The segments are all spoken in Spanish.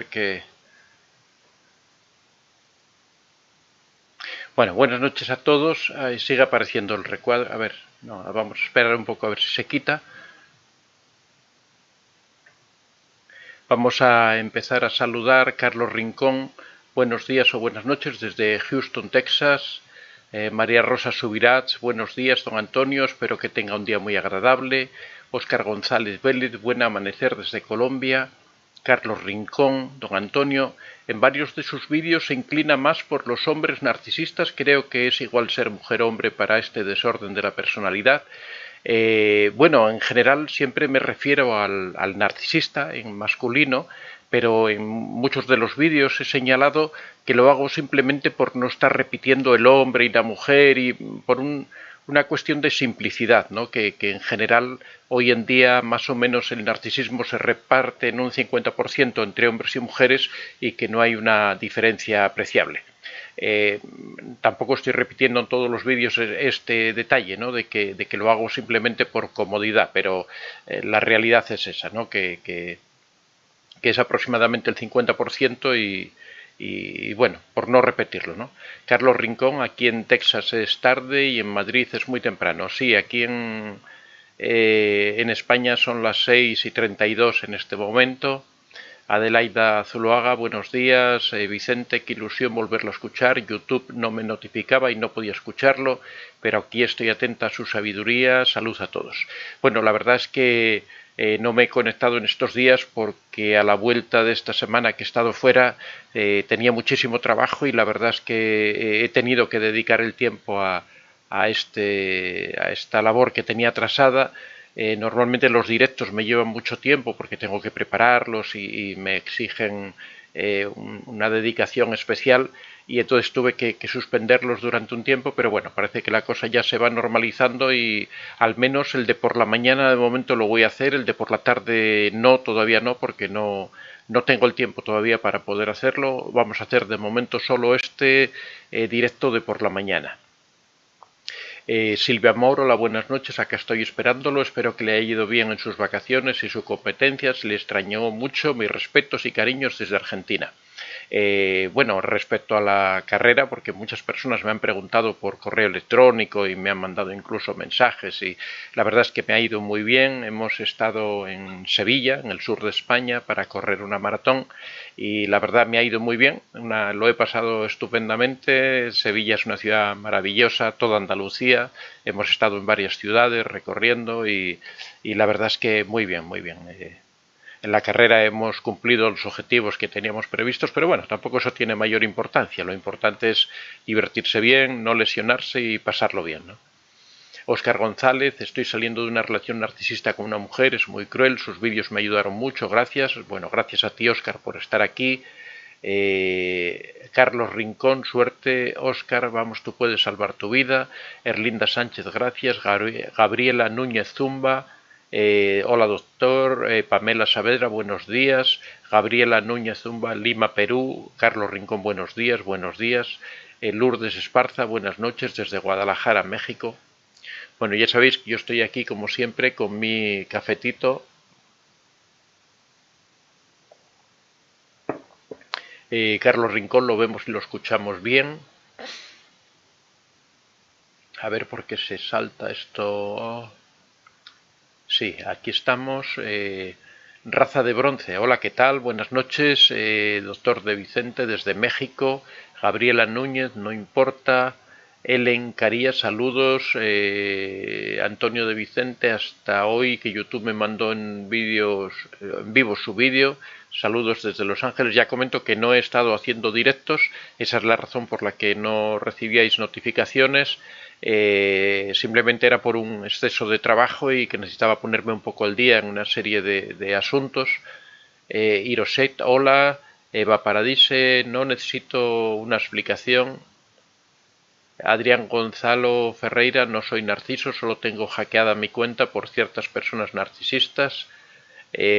que... Bueno, buenas noches a todos. Sigue apareciendo el recuadro. A ver, no, vamos a esperar un poco a ver si se quita. Vamos a empezar a saludar. Carlos Rincón, buenos días o buenas noches desde Houston, Texas. María Rosa Subirats, buenos días, don Antonio, espero que tenga un día muy agradable. Óscar González Vélez, buen amanecer desde Colombia. Carlos Rincón, don Antonio, en varios de sus vídeos se inclina más por los hombres narcisistas, creo que es igual ser mujer-hombre para este desorden de la personalidad. Bueno, en general siempre me refiero al narcisista en masculino, pero en muchos de los vídeos he señalado que lo hago simplemente por no estar repitiendo el hombre y la mujer y por una cuestión de simplicidad, ¿no? Que en general hoy en día más o menos el narcisismo se reparte en un 50% entre hombres y mujeres y que no hay una diferencia apreciable. Tampoco estoy repitiendo en todos los vídeos este detalle, ¿no? de que lo hago simplemente por comodidad, pero la realidad es esa, ¿no? que es aproximadamente el 50% y bueno, por no repetirlo, ¿no? Carlos Rincón, aquí en Texas es tarde y en Madrid es muy temprano. Sí, aquí en España son las 6:32 en este momento. Adelaida Zuluaga, buenos días. Vicente, qué ilusión volverlo a escuchar. YouTube no me notificaba y no podía escucharlo, pero aquí estoy atenta a su sabiduría. Salud a todos. Bueno, la verdad es que no me he conectado en estos días porque a la vuelta de esta semana que he estado fuera tenía muchísimo trabajo y la verdad es que he tenido que dedicar el tiempo a esta labor que tenía atrasada. Normalmente los directos me llevan mucho tiempo porque tengo que prepararlos y me exigen una dedicación especial y entonces tuve que suspenderlos durante un tiempo, pero bueno, parece que la cosa ya se va normalizando y al menos el de por la mañana de momento lo voy a hacer, el de por la tarde no, todavía no, porque no tengo el tiempo todavía para poder hacerlo. Vamos a hacer de momento solo este directo de por la mañana. Silvia Moro, hola, buenas noches, acá estoy esperándolo, espero que le haya ido bien en sus vacaciones y sus competencias, le extrañó mucho, mis respetos y cariños desde Argentina. Bueno, respecto a la carrera, porque muchas personas me han preguntado por correo electrónico y me han mandado incluso mensajes y la verdad es que me ha ido muy bien. Hemos estado en Sevilla, en el sur de España, para correr una maratón y la verdad me ha ido muy bien, lo he pasado estupendamente. Sevilla es una ciudad maravillosa, toda Andalucía, hemos estado en varias ciudades recorriendo y la verdad es que muy bien, muy bien. En la carrera hemos cumplido los objetivos que teníamos previstos, pero bueno, tampoco eso tiene mayor importancia. Lo importante es divertirse bien, no lesionarse y pasarlo bien, ¿no? Óscar González, estoy saliendo de una relación narcisista con una mujer, es muy cruel, sus vídeos me ayudaron mucho, gracias. Bueno, gracias a ti, Óscar, por estar aquí. Carlos Rincón, suerte. Óscar, vamos, tú puedes salvar tu vida. Erlinda Sánchez, gracias. Gabriela Núñez Zumba, hola doctor. Pamela Saavedra, buenos días. Gabriela Núñez Zumba, Lima, Perú. Carlos Rincón, buenos días, buenos días. Lourdes Esparza, buenas noches desde Guadalajara, México. Bueno, ya sabéis que yo estoy aquí como siempre con mi cafetito. Carlos Rincón lo vemos y lo escuchamos bien. A ver por qué se salta esto. Sí, aquí estamos. Raza de Bronce, hola, ¿qué tal? Buenas noches. Doctor de Vicente desde México. Gabriela Núñez, no importa. Ellen Carías, saludos. Antonio de Vicente, hasta hoy que YouTube me mandó en vivo su vídeo. Saludos desde Los Ángeles. Ya comento que no he estado haciendo directos, esa es la razón por la que no recibíais notificaciones. Simplemente era por un exceso de trabajo y que necesitaba ponerme un poco al día en una serie de asuntos. Iroset, hola. Eva Paradise, no necesito una explicación. Adrián Gonzalo Ferreira, no soy narciso, solo tengo hackeada mi cuenta por ciertas personas narcisistas.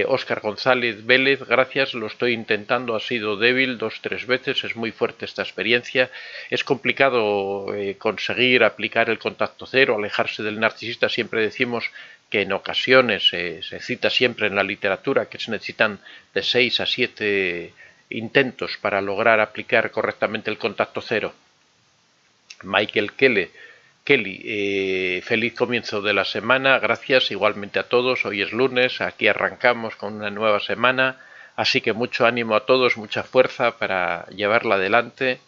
Óscar González Vélez, gracias, lo estoy intentando, ha sido débil 2-3 veces, es muy fuerte esta experiencia, es complicado conseguir aplicar el contacto cero, alejarse del narcisista. Siempre decimos que en ocasiones se cita siempre en la literatura que se necesitan de 6 a 7 intentos para lograr aplicar correctamente el contacto cero. Michael Kelly, feliz comienzo de la semana, gracias igualmente a todos, hoy es lunes, aquí arrancamos con una nueva semana, así que mucho ánimo a todos, mucha fuerza para llevarla adelante.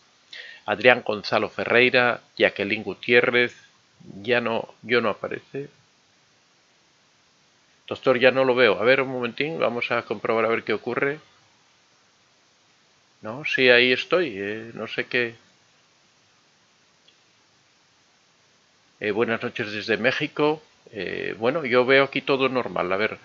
Adrián Gonzalo Ferreira, Jacqueline Gutiérrez, yo no aparece. Doctor, ya no lo veo, a ver un momentín, vamos a comprobar a ver qué ocurre. No, sí, ahí estoy, no sé qué... buenas noches desde México. Bueno, yo veo aquí todo normal. A ver,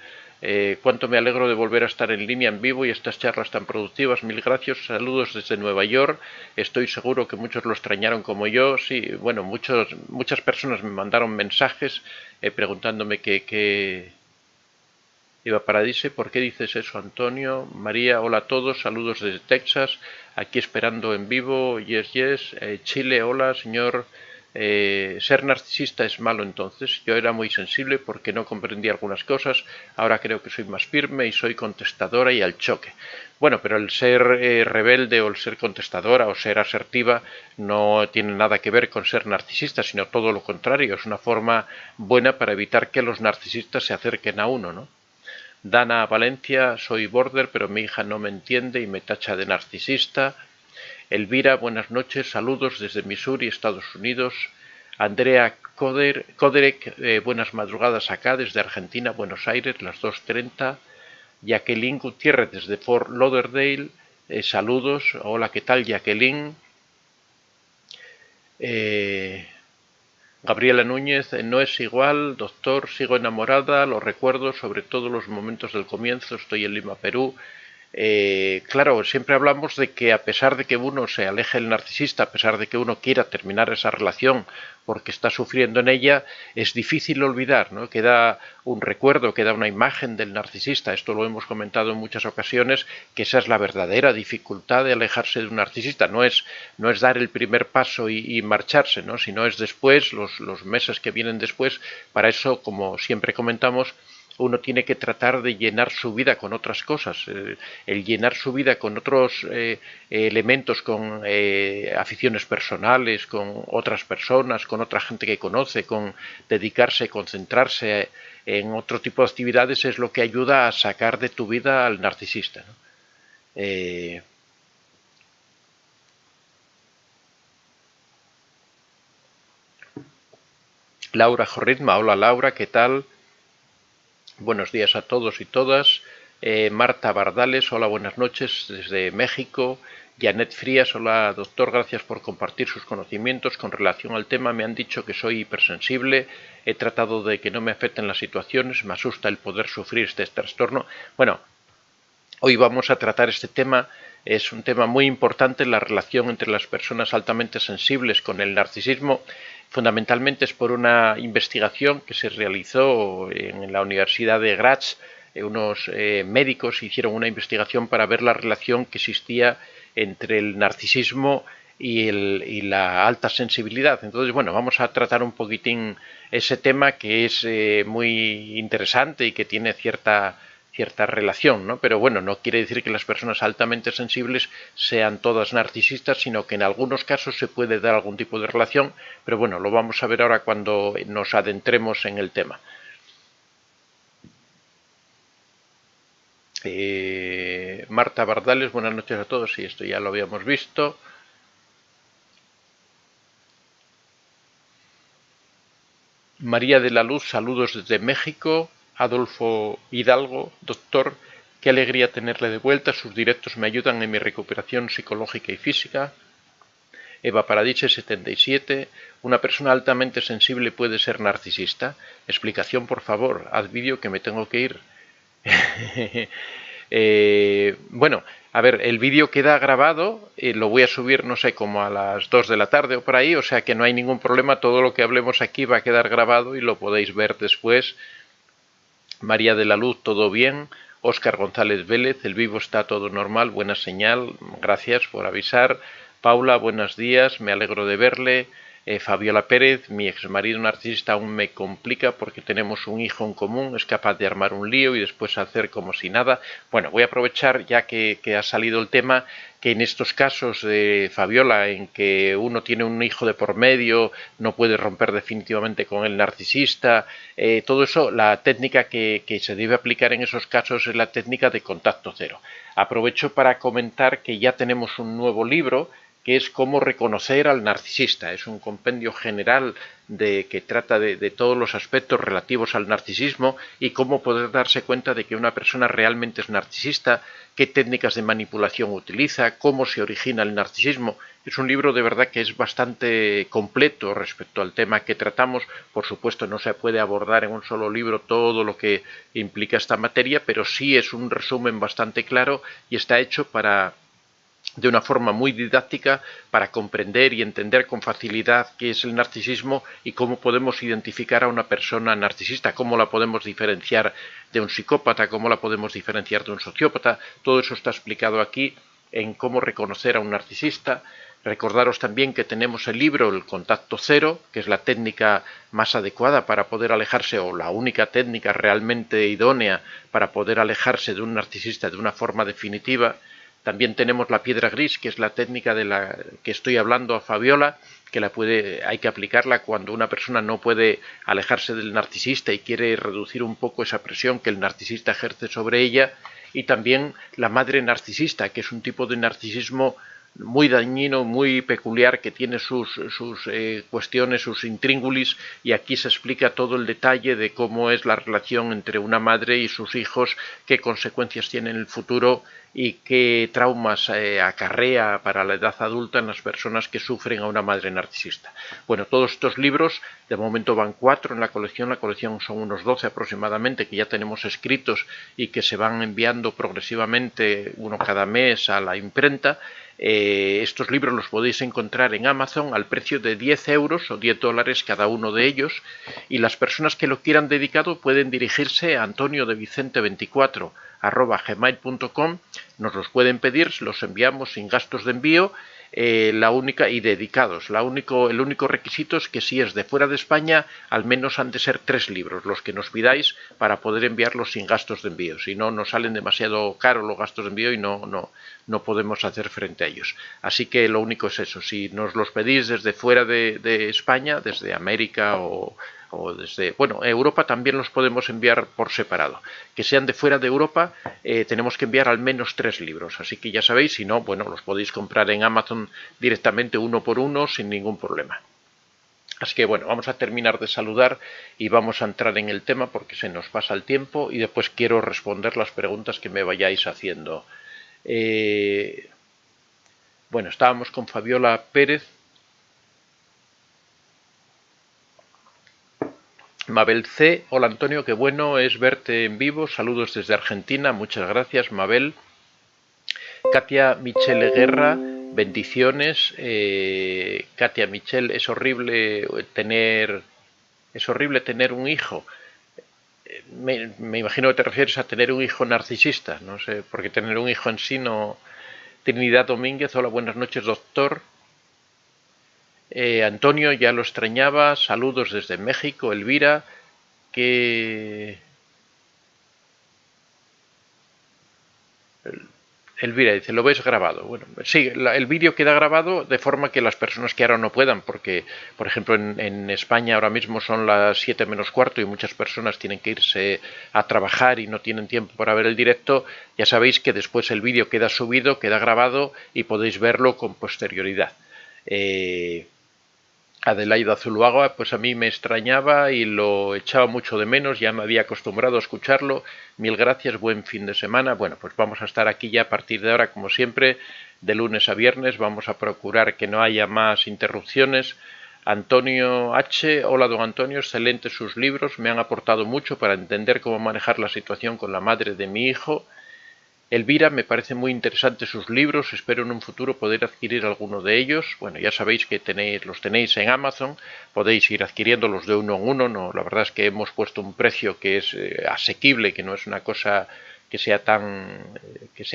cuánto me alegro de volver a estar en línea en vivo y estas charlas tan productivas. Mil gracias. Saludos desde Nueva York. Estoy seguro que muchos lo extrañaron como yo. Sí, bueno, muchas personas me mandaron mensajes preguntándome qué... Eva Paradise, ¿por qué dices eso, Antonio? María, hola a todos, saludos desde Texas, aquí esperando en vivo, yes. Chile, hola, señor. Ser narcisista es malo entonces. Yo era muy sensible porque no comprendía algunas cosas, ahora creo que soy más firme y soy contestadora y al choque. Bueno, pero el ser rebelde o el ser contestadora o ser asertiva no tiene nada que ver con ser narcisista, sino todo lo contrario, es una forma buena para evitar que los narcisistas se acerquen a uno, ¿no? Dana Valencia, soy border, pero mi hija no me entiende y me tacha de narcisista. Elvira, buenas noches, saludos desde Missouri, Estados Unidos. Andrea Koderek, buenas madrugadas acá desde Argentina, Buenos Aires, las 2:30. Jacqueline Gutiérrez desde Fort Lauderdale, saludos. Hola, ¿qué tal, Jacqueline? Gabriela Núñez, no es igual, doctor, sigo enamorada, lo recuerdo, sobre todo los momentos del comienzo, estoy en Lima, Perú. Claro, siempre hablamos de que a pesar de que uno se aleje del narcisista, a pesar de que uno quiera terminar esa relación porque está sufriendo en ella, es difícil olvidar, ¿no? Queda un recuerdo, queda una imagen del narcisista. Esto lo hemos comentado en muchas ocasiones, que esa es la verdadera dificultad de alejarse de un narcisista. No es dar el primer paso y marcharse, ¿no? Sino es después, los meses que vienen después. Para eso, como siempre comentamos, uno tiene que tratar de llenar su vida con otras cosas, el llenar su vida con otros elementos, con aficiones personales, con otras personas, con otra gente que conoce, con dedicarse, concentrarse en otro tipo de actividades es lo que ayuda a sacar de tu vida al narcisista, ¿no? Laura Jorritma, hola Laura, ¿qué tal? Buenos días a todos y todas. Marta Bardales, hola, buenas noches desde México. Janet Frías, hola doctor, gracias por compartir sus conocimientos con relación al tema. Me han dicho que soy hipersensible, he tratado de que no me afecten las situaciones, me asusta el poder sufrir este trastorno. Bueno, hoy vamos a tratar este tema, es un tema muy importante, la relación entre las personas altamente sensibles con el narcisismo. Fundamentalmente es por una investigación que se realizó en la Universidad de Graz. Unos médicos hicieron una investigación para ver la relación que existía entre el narcisismo y la alta sensibilidad. Entonces, bueno, vamos a tratar un poquitín ese tema que es muy interesante y que tiene cierta relación, ¿no? Pero bueno, no quiere decir que las personas altamente sensibles sean todas narcisistas, sino que en algunos casos se puede dar algún tipo de relación, pero bueno, lo vamos a ver ahora cuando nos adentremos en el tema. Marta Bardales, buenas noches a todos, y esto ya lo habíamos visto. María de la Luz, saludos desde México. Adolfo Hidalgo, doctor, qué alegría tenerle de vuelta, sus directos me ayudan en mi recuperación psicológica y física. Eva Paradise 77, una persona altamente sensible puede ser narcisista. Explicación, por favor, haz vídeo que me tengo que ir. Bueno, a ver, el vídeo queda grabado, lo voy a subir, no sé, como a las 2 de la tarde o por ahí, o sea que no hay ningún problema, todo lo que hablemos aquí va a quedar grabado y lo podéis ver después. María de la Luz, todo bien. Óscar González Vélez, el vivo está todo normal, buena señal, gracias por avisar. Paula, buenos días, me alegro de verle. Fabiola Pérez, mi exmarido narcisista aún me complica porque tenemos un hijo en común, es capaz de armar un lío y después hacer como si nada. Bueno, voy a aprovechar ya que ha salido el tema, que en estos casos de Fabiola, en que uno tiene un hijo de por medio, no puede romper definitivamente con el narcisista, todo eso, la técnica que se debe aplicar en esos casos es la técnica de contacto cero. Aprovecho para comentar que ya tenemos un nuevo libro que es Cómo reconocer al narcisista. Es un compendio general que trata de todos los aspectos relativos al narcisismo y cómo poder darse cuenta de que una persona realmente es narcisista, qué técnicas de manipulación utiliza, cómo se origina el narcisismo. Es un libro de verdad que es bastante completo respecto al tema que tratamos. Por supuesto, no se puede abordar en un solo libro todo lo que implica esta materia, pero sí es un resumen bastante claro y está hecho de una forma muy didáctica para comprender y entender con facilidad qué es el narcisismo y cómo podemos identificar a una persona narcisista, cómo la podemos diferenciar de un psicópata, cómo la podemos diferenciar de un sociópata. Todo eso está explicado aquí en cómo reconocer a un narcisista. Recordaros también que tenemos el libro El Contacto Cero, que es la técnica más adecuada para poder alejarse, o la única técnica realmente idónea para poder alejarse de un narcisista de una forma definitiva. También tenemos la piedra gris, que es la técnica de la que estoy hablando a Fabiola, que hay que aplicarla cuando una persona no puede alejarse del narcisista y quiere reducir un poco esa presión que el narcisista ejerce sobre ella. Y también la madre narcisista, que es un tipo de narcisismo muy dañino, muy peculiar, que tiene sus cuestiones, sus intríngulis, y aquí se explica todo el detalle de cómo es la relación entre una madre y sus hijos, qué consecuencias tiene en el futuro y qué traumas acarrea para la edad adulta en las personas que sufren a una madre narcisista. Bueno, todos estos libros, de momento van 4 en la colección son unos 12 aproximadamente que ya tenemos escritos y que se van enviando progresivamente uno cada mes a la imprenta. Estos libros los podéis encontrar en Amazon al precio de 10 euros o $10 cada uno de ellos, y las personas que lo quieran dedicado pueden dirigirse a antoniodevicente24@gmail.com, nos los pueden pedir, los enviamos sin gastos de envío, y dedicados. El único requisito es que si es de fuera de España, al menos han de ser 3 libros los que nos pidáis para poder enviarlos sin gastos de envío. Si no, nos salen demasiado caros los gastos de envío y no podemos hacer frente a ellos. Así que lo único es eso. Si nos los pedís desde fuera de España, desde América o desde, bueno, Europa también los podemos enviar por separado. Que sean de fuera de Europa, tenemos que enviar al menos 3 libros. Así que ya sabéis, si no, bueno, los podéis comprar en Amazon directamente uno por uno sin ningún problema. Así que bueno, vamos a terminar de saludar y vamos a entrar en el tema porque se nos pasa el tiempo y después quiero responder las preguntas que me vayáis haciendo. Bueno, estábamos con Fabiola Pérez. Mabel C. Hola Antonio, qué bueno es verte en vivo. Saludos desde Argentina. Muchas gracias, Mabel. Katia Michelle Guerra, bendiciones. Katia Michelle, es horrible tener un hijo. Me imagino que te refieres a tener un hijo narcisista. No sé, porque tener un hijo en sí no. Trinidad Domínguez, hola, buenas noches, doctor. Antonio, ya lo extrañaba, saludos desde México. Elvira, Elvira dice, ¿lo ves grabado? Bueno, sí, el vídeo queda grabado de forma que las personas que ahora no puedan, porque, por ejemplo, en España ahora mismo son las 7 menos cuarto y muchas personas tienen que irse a trabajar y no tienen tiempo para ver el directo, ya sabéis que después el vídeo queda subido, queda grabado y podéis verlo con posterioridad. Adelaida Zuluaga, pues a mí me extrañaba y lo echaba mucho de menos, ya me había acostumbrado a escucharlo. Mil gracias, buen fin de semana. Bueno, pues vamos a estar aquí ya a partir de ahora, como siempre, de lunes a viernes. Vamos a procurar que no haya más interrupciones. Antonio H. Hola, don Antonio, excelentes sus libros, me han aportado mucho para entender cómo manejar la situación con la madre de mi hijo. Elvira, me parece muy interesante sus libros, espero en un futuro poder adquirir alguno de ellos. Bueno, ya sabéis que los tenéis en Amazon, podéis ir adquiriéndolos de uno en uno. No, la verdad es que hemos puesto un precio que es asequible, que no es una cosa que sea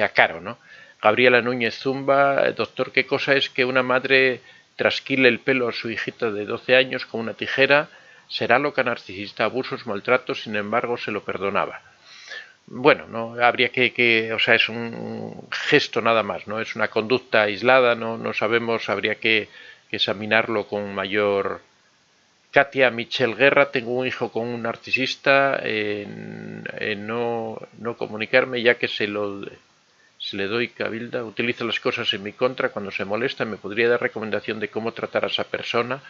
caro, ¿no? Gabriela Núñez Zumba, doctor, ¿qué cosa es que una madre trasquile el pelo a su hijita de 12 años con una tijera, será loca, narcisista, abusos, maltratos, sin embargo se lo perdonaba. Bueno, no habría o sea, es un gesto nada más, no es una conducta aislada, no sabemos, habría que examinarlo con mayor. Katia Michelle Guerra, tengo un hijo con un narcisista, no comunicarme ya que se le doy cabilda, utiliza las cosas en mi contra cuando se molesta, me podría dar recomendación de cómo tratar a esa persona.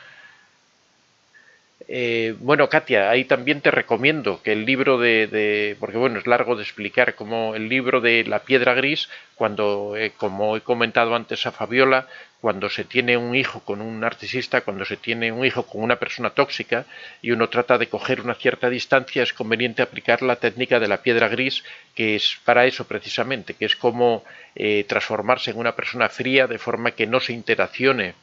Bueno, Katia, ahí también te recomiendo que el libro porque bueno, es largo de explicar, como el libro de La piedra gris, cuando, como he comentado antes a Fabiola, cuando se tiene un hijo con un narcisista, cuando se tiene un hijo con una persona tóxica y uno trata de coger una cierta distancia, es conveniente aplicar la técnica de la piedra gris, que es para eso precisamente, que es como transformarse en una persona fría de forma que no se interaccione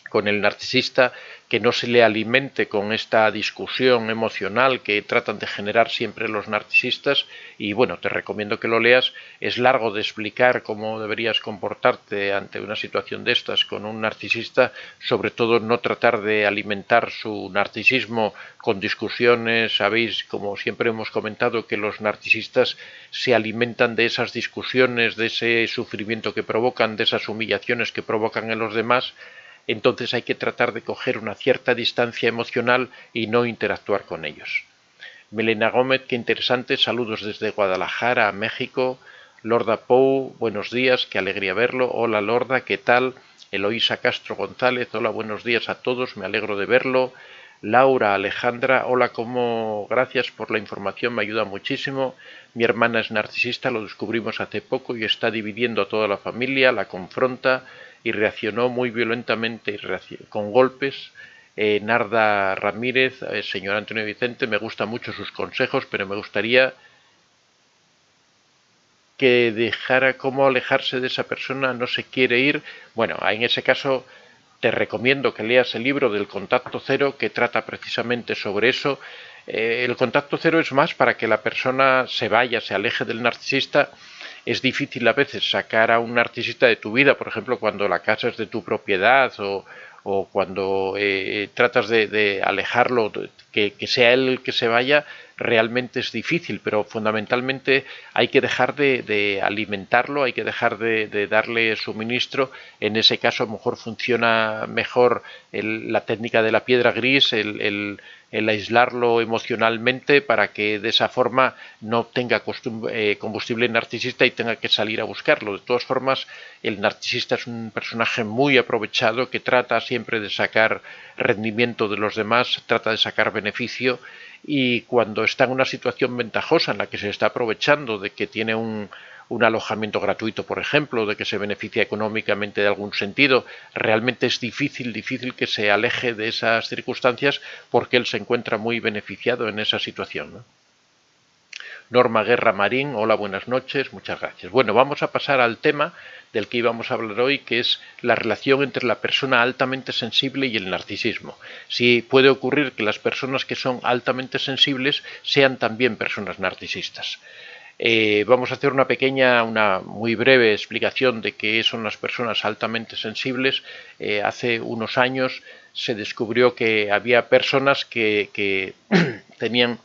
con el narcisista, que no se le alimente con esta discusión emocional que tratan de generar siempre los narcisistas. Y bueno, te recomiendo que lo leas. Es largo de explicar cómo deberías comportarte ante una situación de estas con un narcisista, sobre todo no tratar de alimentar su narcisismo con discusiones. Sabéis, como siempre hemos comentado, que los narcisistas se alimentan de esas discusiones, de ese sufrimiento que provocan, de esas humillaciones que provocan en los demás. Entonces hay que tratar de coger una cierta distancia emocional y no interactuar con ellos. Melena Gómez, qué interesante, saludos desde Guadalajara a México. Lorda Pou, buenos días, qué alegría verlo. Hola Lorda, ¿qué tal? Eloísa Castro González, hola, buenos días a todos, me alegro de verlo. Laura Alejandra, hola, gracias por la información, me ayuda muchísimo. Mi hermana es narcisista, lo descubrimos hace poco y está dividiendo a toda la familia, la confronta y reaccionó muy violentamente con golpes. Narda Ramírez, señor Antonio Vicente, me gustan mucho sus consejos, pero me gustaría que dejara cómo alejarse de esa persona, no se quiere ir. Bueno, en ese caso te recomiendo que leas el libro del Contacto Cero, que trata precisamente sobre eso. El Contacto Cero es más para que la persona se vaya, se aleje del narcisista. Es difícil a veces sacar a un narcisista de tu vida, por ejemplo, cuando la casa es de tu propiedad o cuando tratas de alejarlo, que sea él el que se vaya, realmente es difícil, pero fundamentalmente hay que dejar de alimentarlo, hay que dejar de darle suministro. En ese caso a lo mejor funciona mejor la técnica de la piedra gris, el aislarlo emocionalmente para que de esa forma no tenga combustible narcisista y tenga que salir a buscarlo. De todas formas, el narcisista es un personaje muy aprovechado que trata siempre de sacar rendimiento de los demás, trata de sacar beneficio, y cuando está en una situación ventajosa en la que se está aprovechando de que tiene un alojamiento gratuito, por ejemplo, de que se beneficia económicamente de algún sentido, realmente es difícil que se aleje de esas circunstancias porque él se encuentra muy beneficiado en esa situación, ¿no? Norma Guerra Marín, hola, buenas noches, muchas gracias. Bueno, vamos a pasar al tema del que íbamos a hablar hoy, que es la relación entre la persona altamente sensible y el narcisismo. Si puede ocurrir que las personas que son altamente sensibles sean también personas narcisistas. Vamos a hacer una muy breve explicación de qué son las personas altamente sensibles. Hace unos años se descubrió que había personas que tenían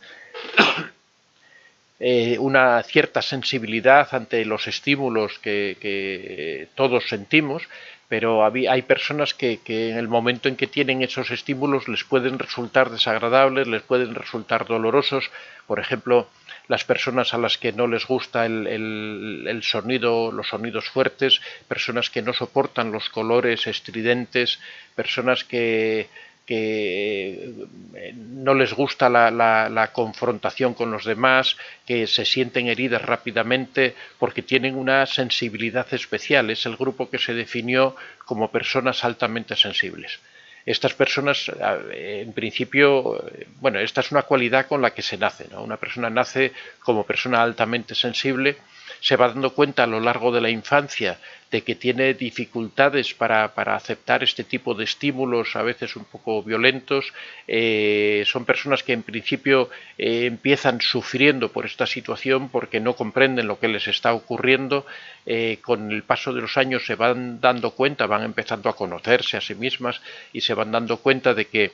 una cierta sensibilidad ante los estímulos que todos sentimos, pero hay personas que en el momento en que tienen esos estímulos les pueden resultar desagradables, les pueden resultar dolorosos. Por ejemplo, las personas a las que no les gusta el sonido, los sonidos fuertes, personas que no soportan los colores estridentes, personas que no les gusta la confrontación con los demás, que se sienten heridas rápidamente porque tienen una sensibilidad especial. Es el grupo que se definió como personas altamente sensibles. Estas personas, en principio, bueno, esta es una cualidad con la que se nace, ¿no? Una persona nace como persona altamente sensible, se va dando cuenta a lo largo de la infancia de que tiene dificultades para aceptar este tipo de estímulos, a veces un poco violentos. Son personas que en principio empiezan sufriendo por esta situación porque no comprenden lo que les está ocurriendo. Con el paso de los años se van dando cuenta, van empezando a conocerse a sí mismas y se van dando cuenta de que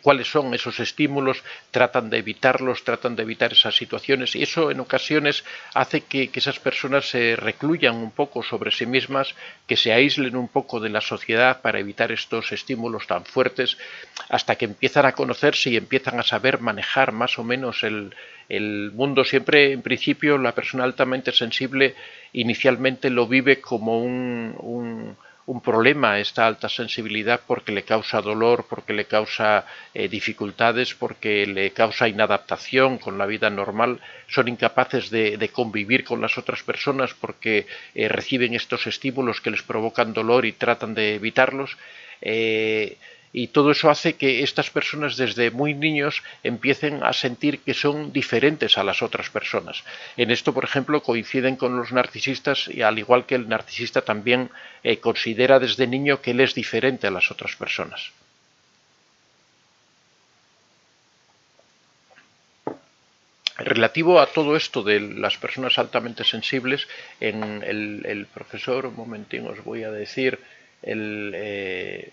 cuáles son esos estímulos, tratan de evitarlos, tratan de evitar esas situaciones, y eso en ocasiones hace que esas personas se recluyan un poco sobre sí mismas, que se aíslen un poco de la sociedad para evitar estos estímulos tan fuertes, hasta que empiezan a conocerse y empiezan a saber manejar más o menos el mundo. Siempre, en principio, la persona altamente sensible inicialmente lo vive como un problema, esta alta sensibilidad, porque le causa dolor, porque le causa dificultades, porque le causa inadaptación con la vida normal. Son incapaces de convivir con las otras personas porque reciben estos estímulos que les provocan dolor y tratan de evitarlos. Y todo eso hace que estas personas desde muy niños empiecen a sentir que son diferentes a las otras personas. En esto, por ejemplo, coinciden con los narcisistas, y al igual que el narcisista también considera desde niño que él es diferente a las otras personas. Relativo a todo esto de las personas altamente sensibles, en el profesor, un momentín os voy a decir, el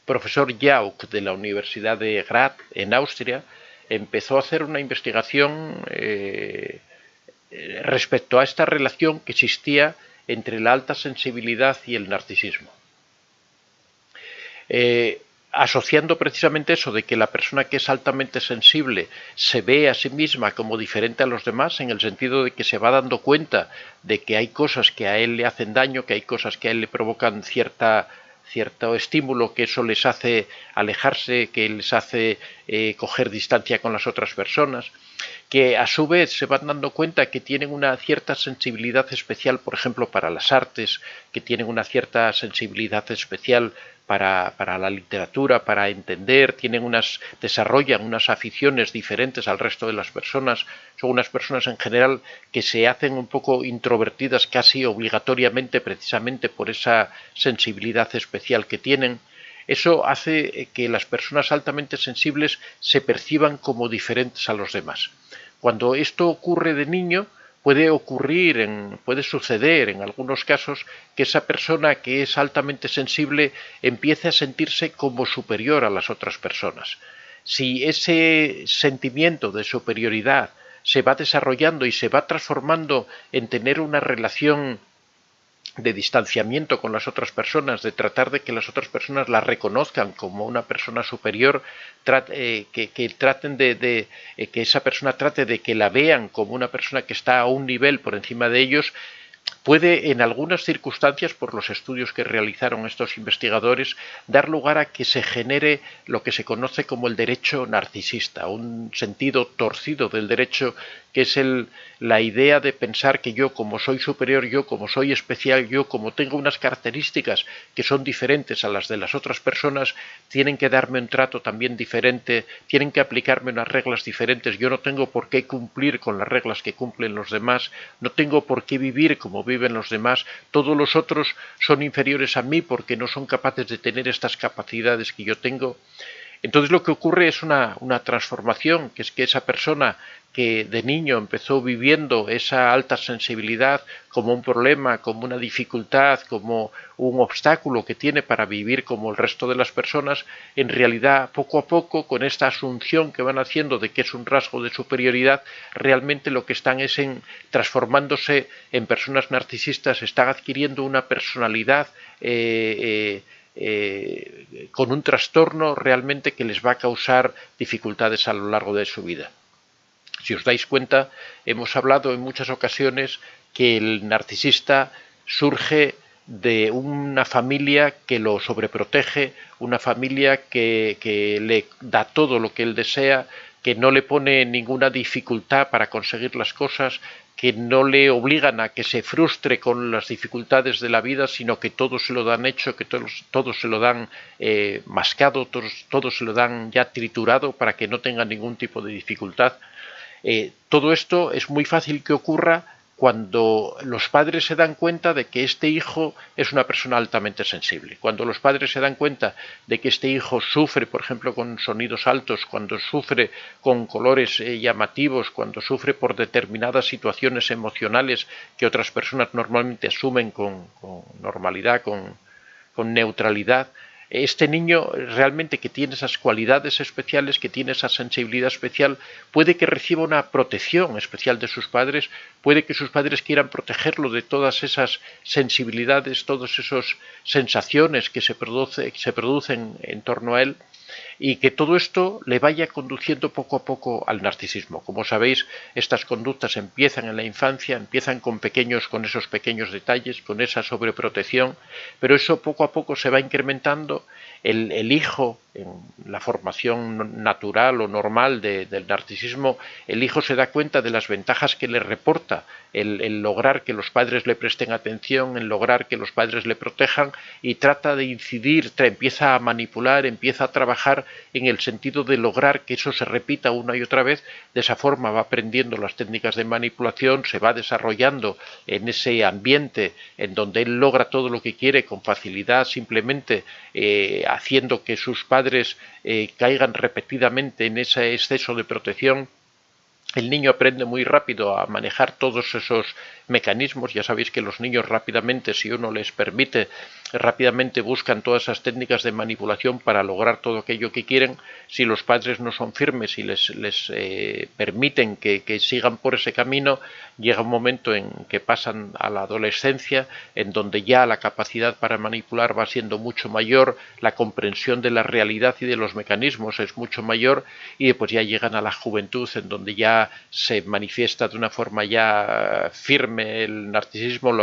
profesor Jauch de la Universidad de Graz, en Austria, empezó a hacer una investigación respecto a esta relación que existía entre la alta sensibilidad y el narcisismo. Asociando precisamente eso de que la persona que es altamente sensible se ve a sí misma como diferente a los demás, en el sentido de que se va dando cuenta de que hay cosas que a él le hacen daño, que hay cosas que a él le provocan cierto estímulo, que eso les hace alejarse, que les hace coger distancia con las otras personas, que a su vez se van dando cuenta que tienen una cierta sensibilidad especial, por ejemplo, para las artes, que tienen una cierta sensibilidad especial para la literatura, para entender, desarrollan unas aficiones diferentes al resto de las personas. Son unas personas en general que se hacen un poco introvertidas casi obligatoriamente, precisamente por esa sensibilidad especial que tienen. Eso hace que las personas altamente sensibles se perciban como diferentes a los demás. Cuando esto ocurre de niño, puede suceder en algunos casos que esa persona que es altamente sensible empiece a sentirse como superior a las otras personas. Si ese sentimiento de superioridad se va desarrollando y se va transformando en tener una relación de distanciamiento con las otras personas, de tratar de que las otras personas la reconozcan como una persona superior, que esa persona trate de que la vean como una persona que está a un nivel por encima de ellos, puede en algunas circunstancias, por los estudios que realizaron estos investigadores, dar lugar a que se genere lo que se conoce como el derecho narcisista, un sentido torcido del derecho, que es la idea de pensar que yo, como soy superior, yo, como soy especial, yo, como tengo unas características que son diferentes a las de las otras personas, tienen que darme un trato también diferente, tienen que aplicarme unas reglas diferentes. Yo no tengo por qué cumplir con las reglas que cumplen los demás, no tengo por qué vivir como viven los demás, todos los otros son inferiores a mí porque no son capaces de tener estas capacidades que yo tengo. Entonces lo que ocurre es una transformación, que es que esa persona que de niño empezó viviendo esa alta sensibilidad como un problema, como una dificultad, como un obstáculo que tiene para vivir como el resto de las personas, en realidad poco a poco, con esta asunción que van haciendo de que es un rasgo de superioridad, realmente lo que están es transformándose en personas narcisistas, están adquiriendo una personalidad con un trastorno realmente que les va a causar dificultades a lo largo de su vida. Si os dais cuenta, hemos hablado en muchas ocasiones que el narcisista surge de una familia que lo sobreprotege, una familia que le da todo lo que él desea, que no le pone ninguna dificultad para conseguir las cosas, que no le obligan a que se frustre con las dificultades de la vida, sino que todo se lo dan hecho, que todo se lo dan mascado, todo se lo dan ya triturado para que no tenga ningún tipo de dificultad. Todo esto es muy fácil que ocurra cuando los padres se dan cuenta de que este hijo es una persona altamente sensible, cuando los padres se dan cuenta de que este hijo sufre, por ejemplo, con sonidos altos, cuando sufre con colores llamativos, cuando sufre por determinadas situaciones emocionales que otras personas normalmente asumen con normalidad, con neutralidad. Este niño realmente que tiene esas cualidades especiales, que tiene esa sensibilidad especial, puede que reciba una protección especial de sus padres, puede que sus padres quieran protegerlo de todas esas sensibilidades, todas esas sensaciones que se producen en torno a él, y que todo esto le vaya conduciendo poco a poco al narcisismo. Como sabéis, estas conductas empiezan en la infancia, empiezan con esos pequeños detalles, con esa sobreprotección, pero eso poco a poco se va incrementando. El hijo, en la formación natural o normal del narcisismo, el hijo se da cuenta de las ventajas que le reporta el lograr que los padres le presten atención, el lograr que los padres le protejan, y trata de incidir, empieza a manipular, empieza a trabajar en el sentido de lograr que eso se repita una y otra vez. De esa forma va aprendiendo las técnicas de manipulación, se va desarrollando en ese ambiente en donde él logra todo lo que quiere con facilidad, simplemente haciendo que sus padres caigan repetidamente en ese exceso de protección. El niño aprende muy rápido a manejar todos esos mecanismos. Ya sabéis que los niños rápidamente, si uno les permite, rápidamente buscan todas esas técnicas de manipulación para lograr todo aquello que quieren. Si los padres no son firmes y les permiten que sigan por ese camino, llega un momento en que pasan a la adolescencia, en donde ya la capacidad para manipular va siendo mucho mayor, la comprensión de la realidad y de los mecanismos es mucho mayor, y después ya llegan a la juventud, en donde ya se manifiesta de una forma ya firme el narcisismo,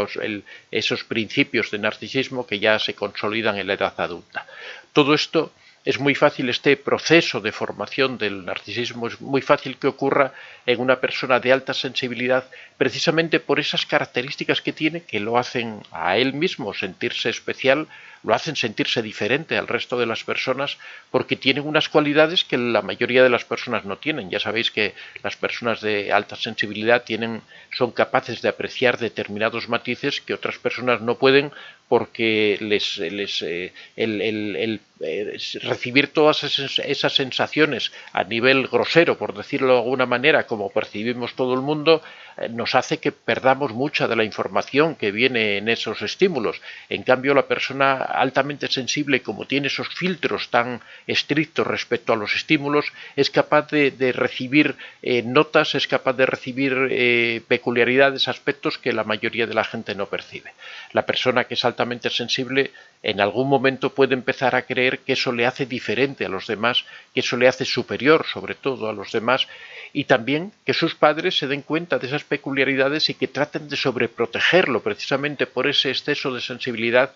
esos principios de narcisismo que ya se consolidan en la edad adulta. Todo esto es muy fácil, este proceso de formación del narcisismo es muy fácil que ocurra en una persona de alta sensibilidad, precisamente por esas características que tiene, que lo hacen a él mismo sentirse especial, lo hacen sentirse diferente al resto de las personas, porque tienen unas cualidades que la mayoría de las personas no tienen. Ya sabéis que las personas de alta sensibilidad son capaces de apreciar determinados matices que otras personas no pueden, porque recibir todas esas sensaciones a nivel grosero, por decirlo de alguna manera, como percibimos todo el mundo, nos hace que perdamos mucha de la información que viene en esos estímulos. En cambio, la persona altamente sensible, como tiene esos filtros tan estrictos respecto a los estímulos, es capaz de recibir notas, es capaz de recibir peculiaridades, aspectos que la mayoría de la gente no percibe. La persona que es altamente sensible en algún momento puede empezar a creer que eso le hace diferente a los demás, que eso le hace superior sobre todo a los demás, y también que sus padres se den cuenta de esas peculiaridades y que traten de sobreprotegerlo precisamente por ese exceso de sensibilidad,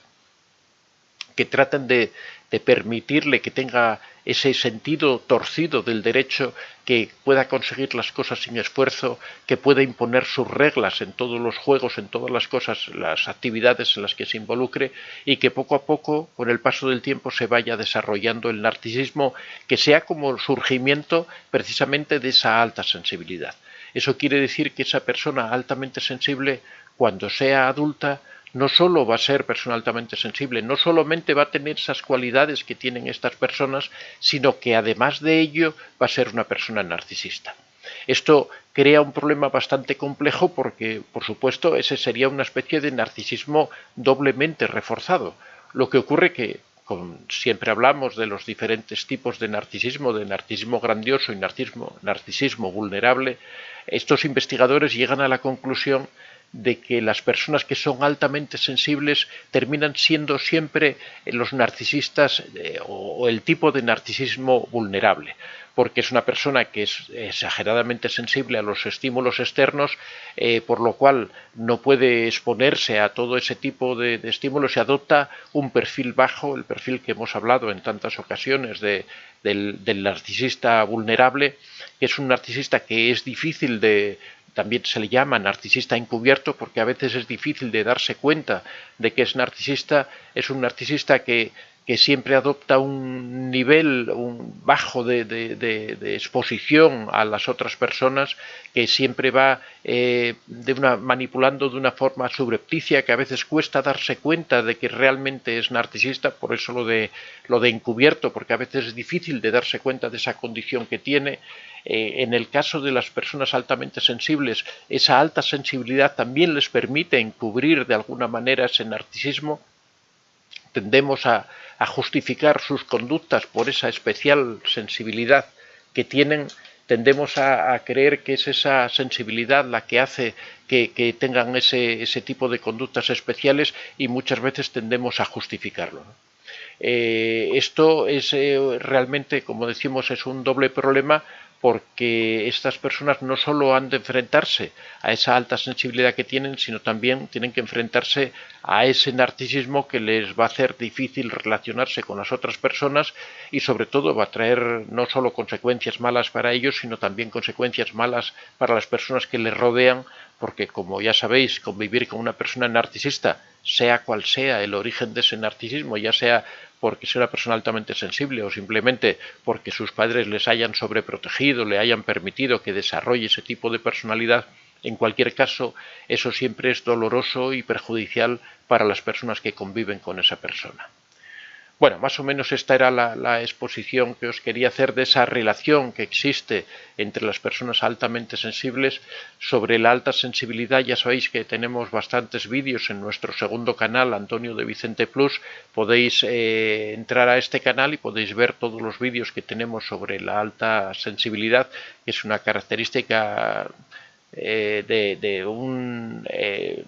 que traten de permitirle que tenga ese sentido torcido del derecho, que pueda conseguir las cosas sin esfuerzo, que pueda imponer sus reglas en todos los juegos, en todas las cosas, las actividades en las que se involucre, y que poco a poco, con el paso del tiempo, se vaya desarrollando el narcisismo, que sea como el surgimiento precisamente de esa alta sensibilidad. Eso quiere decir que esa persona altamente sensible, cuando sea adulta, no solo va a ser persona altamente sensible, no solamente va a tener esas cualidades que tienen estas personas, sino que además de ello va a ser una persona narcisista. Esto crea un problema bastante complejo porque, por supuesto, ese sería una especie de narcisismo doblemente reforzado. Lo que ocurre que, siempre hablamos de los diferentes tipos de narcisismo grandioso y narcisismo vulnerable, estos investigadores llegan a la conclusión de que las personas que son altamente sensibles terminan siendo siempre los narcisistas o el tipo de narcisismo vulnerable, porque es una persona que es exageradamente sensible a los estímulos externos, por lo cual no puede exponerse a todo ese tipo de estímulos y adopta un perfil bajo, el perfil que hemos hablado en tantas ocasiones del narcisista vulnerable, que es un narcisista que es difícil también se le llama narcisista encubierto, porque a veces es difícil de darse cuenta de que es narcisista. Es un narcisista que que siempre adopta un nivel bajo de exposición a las otras personas, que siempre va manipulando de una forma subrepticia, que a veces cuesta darse cuenta de que realmente es narcisista, por eso lo de encubierto, porque a veces es difícil de darse cuenta de esa condición que tiene. En el caso de las personas altamente sensibles, esa alta sensibilidad también les permite encubrir de alguna manera ese narcisismo. Tendemos a justificar sus conductas por esa especial sensibilidad que tienen, tendemos a creer que es esa sensibilidad la que hace que tengan ese tipo de conductas especiales, y muchas veces tendemos a justificarlo, ¿no? Esto es realmente, como decimos, es un doble problema, porque estas personas no solo han de enfrentarse a esa alta sensibilidad que tienen, sino también tienen que enfrentarse a ese narcisismo que les va a hacer difícil relacionarse con las otras personas, y sobre todo va a traer no solo consecuencias malas para ellos, sino también consecuencias malas para las personas que les rodean, porque, como ya sabéis, convivir con una persona narcisista, sea cual sea el origen de ese narcisismo, ya sea porque sea una persona altamente sensible o simplemente porque sus padres les hayan sobreprotegido, le hayan permitido que desarrolle ese tipo de personalidad, en cualquier caso, eso siempre es doloroso y perjudicial para las personas que conviven con esa persona. Bueno, más o menos esta era la exposición que os quería hacer de esa relación que existe entre las personas altamente sensibles. Sobre la alta sensibilidad ya sabéis que tenemos bastantes vídeos en nuestro segundo canal, Antonio de Vicente Plus. Podéis entrar a este canal y podéis ver todos los vídeos que tenemos sobre la alta sensibilidad, que es una característica de un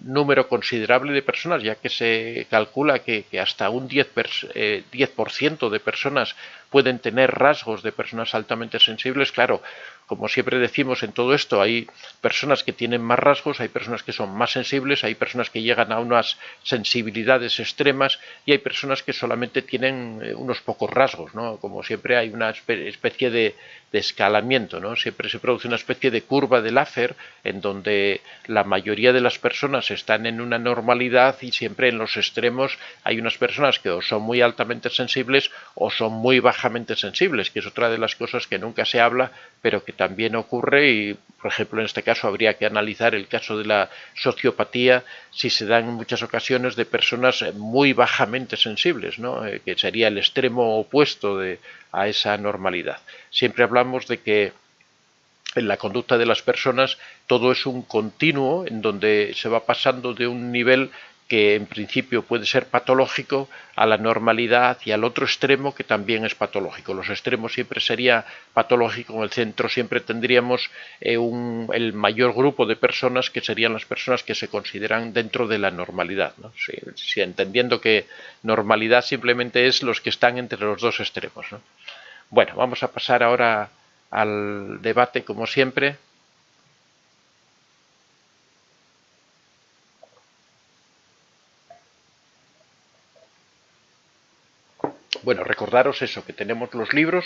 número considerable de personas, ya que se calcula que hasta un 10% de personas pueden tener rasgos de personas altamente sensibles. Claro, como siempre decimos en todo esto, hay personas que tienen más rasgos, hay personas que son más sensibles, hay personas que llegan a unas sensibilidades extremas y hay personas que solamente tienen unos pocos rasgos, ¿no? Como siempre hay una especie de escalamiento, ¿no? Siempre se produce una especie de curva de Laffer en donde la mayoría de las personas están en una normalidad, y siempre en los extremos hay unas personas que o son muy altamente sensibles o son muy bajamente sensibles, que es otra de las cosas que nunca se habla, pero que también ocurre. Y, por ejemplo, en este caso habría que analizar el caso de la sociopatía, si se dan en muchas ocasiones de personas muy bajamente sensibles, ¿no? Que sería el extremo opuesto a esa normalidad. Siempre hablamos de que en la conducta de las personas todo es un continuo en donde se va pasando de un nivel que en principio puede ser patológico a la normalidad y al otro extremo, que también es patológico. Los extremos siempre sería patológico, en el centro siempre tendríamos el mayor grupo de personas, que serían las personas que se consideran dentro de la normalidad, ¿no? Sí, entendiendo que normalidad simplemente es los que están entre los dos extremos, ¿no? Bueno, vamos a pasar ahora al debate, como siempre. Bueno, recordaros eso, que tenemos los libros: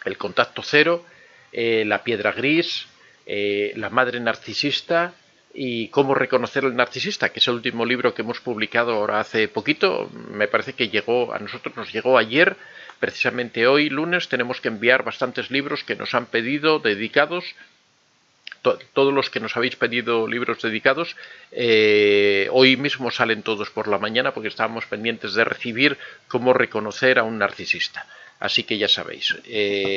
El contacto cero, La piedra gris, La madre narcisista y Cómo reconocer al narcisista, que es el último libro que hemos publicado ahora hace poquito. Me parece que a nosotros nos llegó ayer. Precisamente hoy, lunes, tenemos que enviar bastantes libros que nos han pedido, dedicados. Todos los que nos habéis pedido libros dedicados, hoy mismo salen todos por la mañana, porque estábamos pendientes de recibir Cómo reconocer a un narcisista. Así que ya sabéis,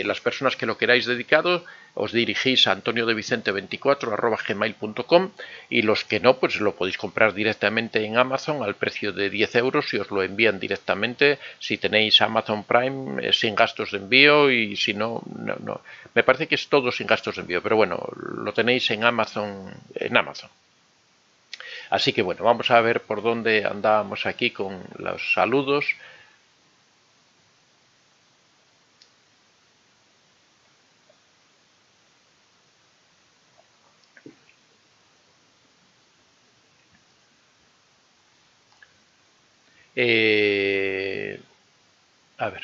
las personas que lo queráis dedicado, os dirigís a antoniodevicente24@gmail.com, y los que no, pues lo podéis comprar directamente en Amazon al precio de 10 euros y os lo envían directamente. Si tenéis Amazon Prime, sin gastos de envío, y si no, no. Me parece que es todo sin gastos de envío, pero bueno, lo tenéis en Amazon. Así que bueno, vamos a ver por dónde andábamos aquí con los saludos. A ver.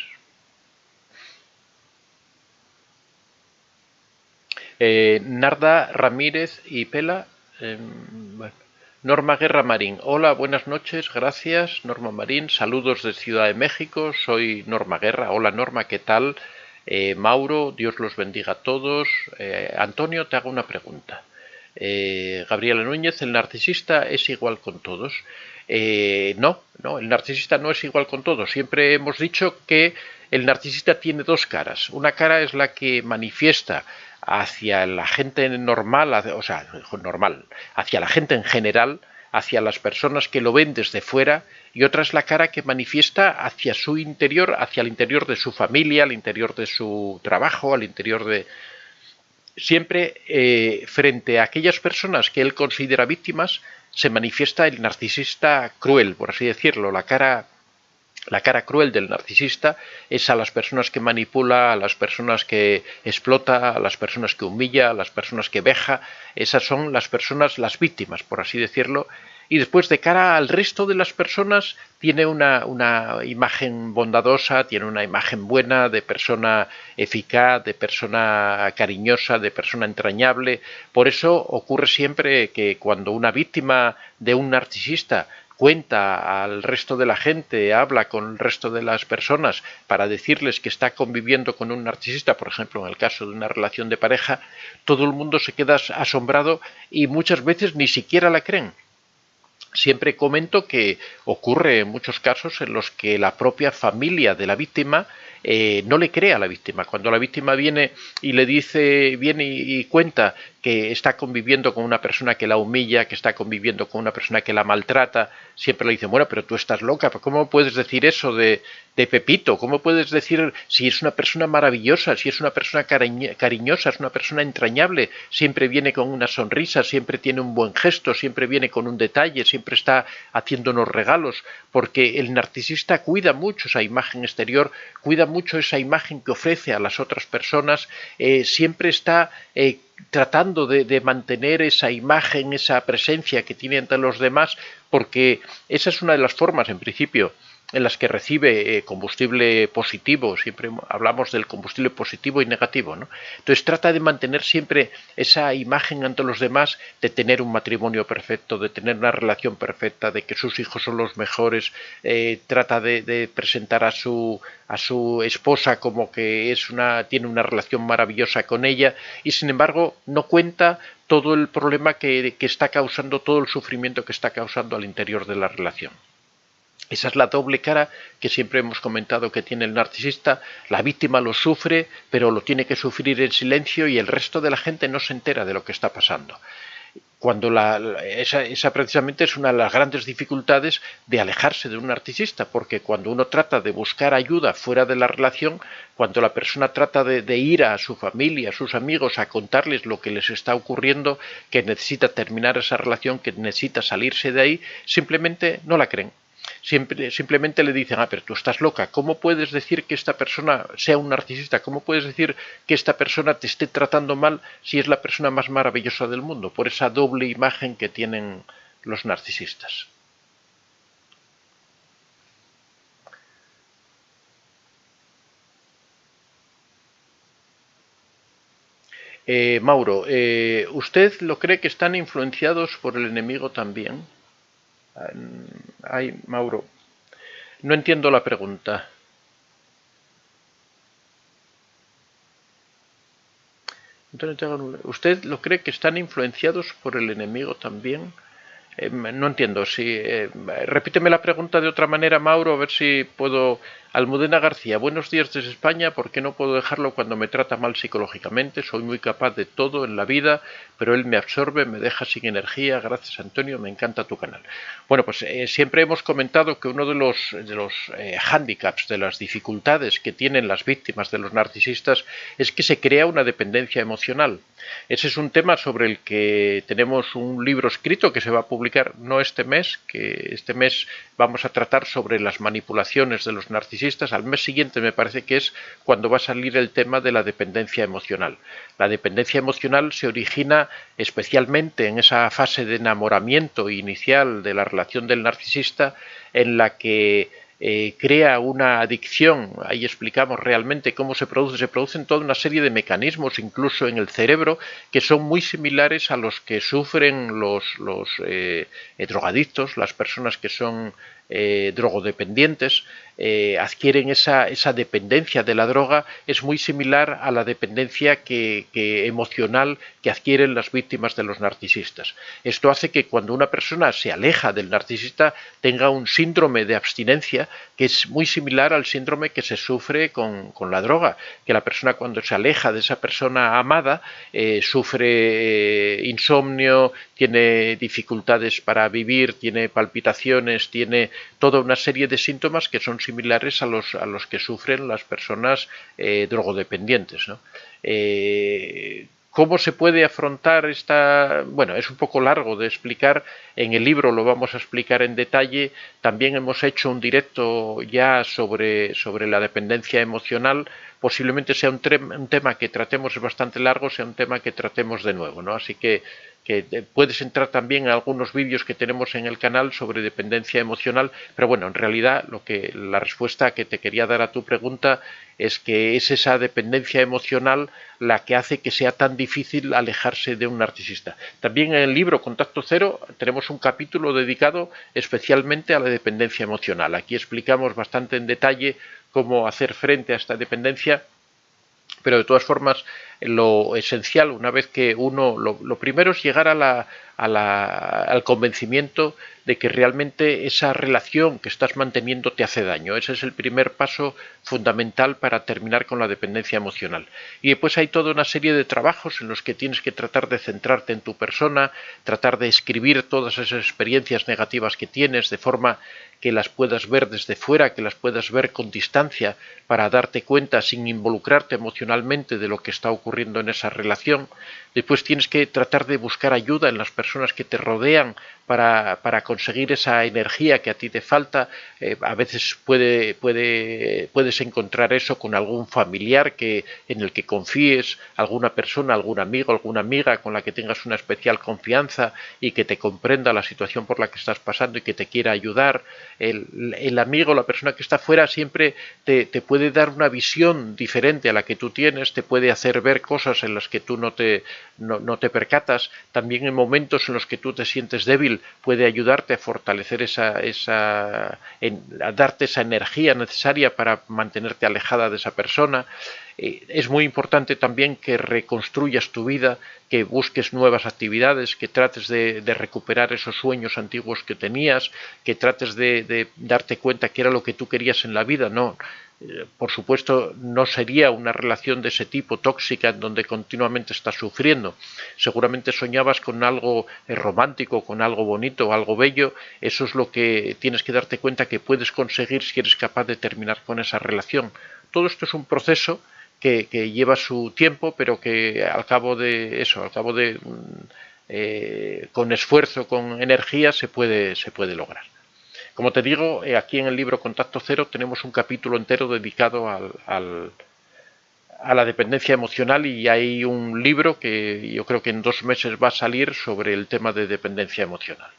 Narda Ramírez y Pela. Bueno, Norma Guerra Marín. Hola, buenas noches, gracias. Norma Marín, saludos de Ciudad de México. Soy Norma Guerra. Hola Norma, ¿qué tal? Mauro, Dios los bendiga a todos. Antonio, te hago una pregunta. Gabriela Núñez, ¿el narcisista es igual con todos? No, el narcisista no es igual con todos. Siempre hemos dicho que el narcisista tiene dos caras. Una cara es la que manifiesta hacia la gente normal, hacia la gente en general, hacia las personas que lo ven desde fuera, y otra es la cara que manifiesta hacia su interior, hacia el interior de su familia, al interior de su trabajo, al interior de... Siempre frente a aquellas personas que él considera víctimas, se manifiesta el narcisista cruel, por así decirlo. La cara cruel del narcisista es a las personas que manipula, a las personas que explota, a las personas que humilla, a las personas que veja. Esas son las personas, las víctimas, por así decirlo. Y después, de cara al resto de las personas, tiene una imagen bondadosa, tiene una imagen buena, de persona eficaz, de persona cariñosa, de persona entrañable. Por eso ocurre siempre que cuando una víctima de un narcisista cuenta al resto de la gente, habla con el resto de las personas para decirles que está conviviendo con un narcisista, por ejemplo, en el caso de una relación de pareja, todo el mundo se queda asombrado y muchas veces ni siquiera la creen. Siempre comento que ocurre en muchos casos en los que la propia familia de la víctima no le cree a la víctima. Cuando la víctima viene y le dice, viene y cuenta que está conviviendo con una persona que la humilla, que está conviviendo con una persona que la maltrata, siempre le dicen, bueno, pero tú estás loca, ¿cómo puedes decir eso de Pepito? ¿Cómo puedes decir si es una persona maravillosa, si es una persona cariñosa, es una persona entrañable, siempre viene con una sonrisa, siempre tiene un buen gesto, siempre viene con un detalle, siempre está haciéndonos regalos? Porque el narcisista cuida mucho esa imagen exterior, cuida mucho esa imagen que ofrece a las otras personas, siempre está tratando de mantener esa imagen, esa presencia que tiene ante los demás, porque esa es una de las formas, en principio, en las que recibe combustible positivo. Siempre hablamos del combustible positivo y negativo, ¿no? Entonces trata de mantener siempre esa imagen ante los demás, de tener un matrimonio perfecto, de tener una relación perfecta, de que sus hijos son los mejores, trata de presentar a su esposa como que tiene una relación maravillosa con ella, y sin embargo no cuenta todo el problema que está causando, todo el sufrimiento que está causando al interior de la relación. Esa es la doble cara que siempre hemos comentado que tiene el narcisista. La víctima lo sufre, pero lo tiene que sufrir en silencio y el resto de la gente no se entera de lo que está pasando. Cuando esa precisamente es una de las grandes dificultades de alejarse de un narcisista, porque cuando uno trata de buscar ayuda fuera de la relación, cuando la persona trata de ir a su familia, a sus amigos, a contarles lo que les está ocurriendo, que necesita terminar esa relación, que necesita salirse de ahí, simplemente no la creen. Simplemente le dicen, pero tú estás loca, ¿cómo puedes decir que esta persona sea un narcisista? ¿Cómo puedes decir que esta persona te esté tratando mal si es la persona más maravillosa del mundo? Por esa doble imagen que tienen los narcisistas. Mauro, ¿usted lo cree que están influenciados por el enemigo también? Ay, Mauro, no entiendo la pregunta. ¿Usted lo cree que están influenciados por el enemigo también? No entiendo. Repíteme la pregunta de otra manera, Mauro, a ver si puedo... Almudena García, buenos días desde España. ¿Por qué no puedo dejarlo cuando me trata mal psicológicamente? Soy muy capaz de todo en la vida, pero él me absorbe, me deja sin energía. Gracias, Antonio, me encanta tu canal. Bueno, pues siempre hemos comentado que uno de los hándicaps, de las dificultades que tienen las víctimas de los narcisistas, es que se crea una dependencia emocional. Ese es un tema sobre el que tenemos un libro escrito que se va a publicar no este mes, que este mes vamos a tratar sobre las manipulaciones de los narcisistas. Al mes siguiente me parece que es cuando va a salir el tema de la dependencia emocional. La dependencia emocional se origina especialmente en esa fase de enamoramiento inicial de la relación del narcisista, en la que crea una adicción. Ahí explicamos realmente cómo se produce. Se producen toda una serie de mecanismos, incluso en el cerebro, que son muy similares a los que sufren los drogadictos, las personas que son drogodependientes. Adquieren esa dependencia de la droga, es muy similar a la dependencia emocional que adquieren las víctimas de los narcisistas. Esto hace que cuando una persona se aleja del narcisista tenga un síndrome de abstinencia que es muy similar al síndrome que se sufre con la droga, que la persona cuando se aleja de esa persona amada sufre insomnio, tiene dificultades para vivir, tiene palpitaciones, tiene toda una serie de síntomas que son similares a los que sufren las personas drogodependientes, ¿no? ¿Cómo se puede afrontar esta...? Bueno, es un poco largo de explicar, en el libro lo vamos a explicar en detalle, también hemos hecho un directo ya sobre la dependencia emocional, posiblemente sea un tema que tratemos, es bastante largo, sea un tema que tratemos de nuevo, ¿no? Así que puedes entrar también en algunos vídeos que tenemos en el canal sobre dependencia emocional, pero bueno, en realidad la respuesta que te quería dar a tu pregunta es que es esa dependencia emocional la que hace que sea tan difícil alejarse de un narcisista. También en el libro Contacto Cero tenemos un capítulo dedicado especialmente a la dependencia emocional. Aquí explicamos bastante en detalle cómo hacer frente a esta dependencia, pero de todas formas lo esencial, una vez que lo primero es llegar al convencimiento de que realmente esa relación que estás manteniendo te hace daño. Ese es el primer paso fundamental para terminar con la dependencia emocional. Y después hay toda una serie de trabajos en los que tienes que tratar de centrarte en tu persona, tratar de escribir todas esas experiencias negativas que tienes de forma que las puedas ver desde fuera, que las puedas ver con distancia para darte cuenta sin involucrarte emocionalmente de lo que está ocurriendo en esa relación. Después tienes que tratar de buscar ayuda en las personas que te rodean para conseguir esa energía que a ti te falta. A veces puedes encontrar eso con algún familiar en el que confíes, alguna persona, algún amigo, alguna amiga con la que tengas una especial confianza y que te comprenda la situación por la que estás pasando y que te quiera ayudar. El amigo, la persona que está fuera siempre te puede dar una visión diferente a la que tú tienes, te puede hacer ver cosas en las que tú no te percatas. También en momentos en los que tú te sientes débil puede ayudarte a fortalecer a darte esa energía necesaria para mantenerte alejada de esa persona. Es muy importante también que reconstruyas tu vida, que busques nuevas actividades, que trates de recuperar esos sueños antiguos que tenías, que trates de darte cuenta qué era lo que tú querías en la vida. No, por supuesto, no sería una relación de ese tipo tóxica en donde continuamente estás sufriendo. Seguramente soñabas con algo romántico, con algo bonito, algo bello. Eso es lo que tienes que darte cuenta que puedes conseguir si eres capaz de terminar con esa relación. Todo esto es un proceso que lleva su tiempo, pero que al cabo de con esfuerzo, con energía, se puede lograr. Como te digo, aquí en el libro Contacto Cero tenemos un capítulo entero dedicado a la dependencia emocional, y hay un libro que yo creo que en 2 meses va a salir sobre el tema de dependencia emocional.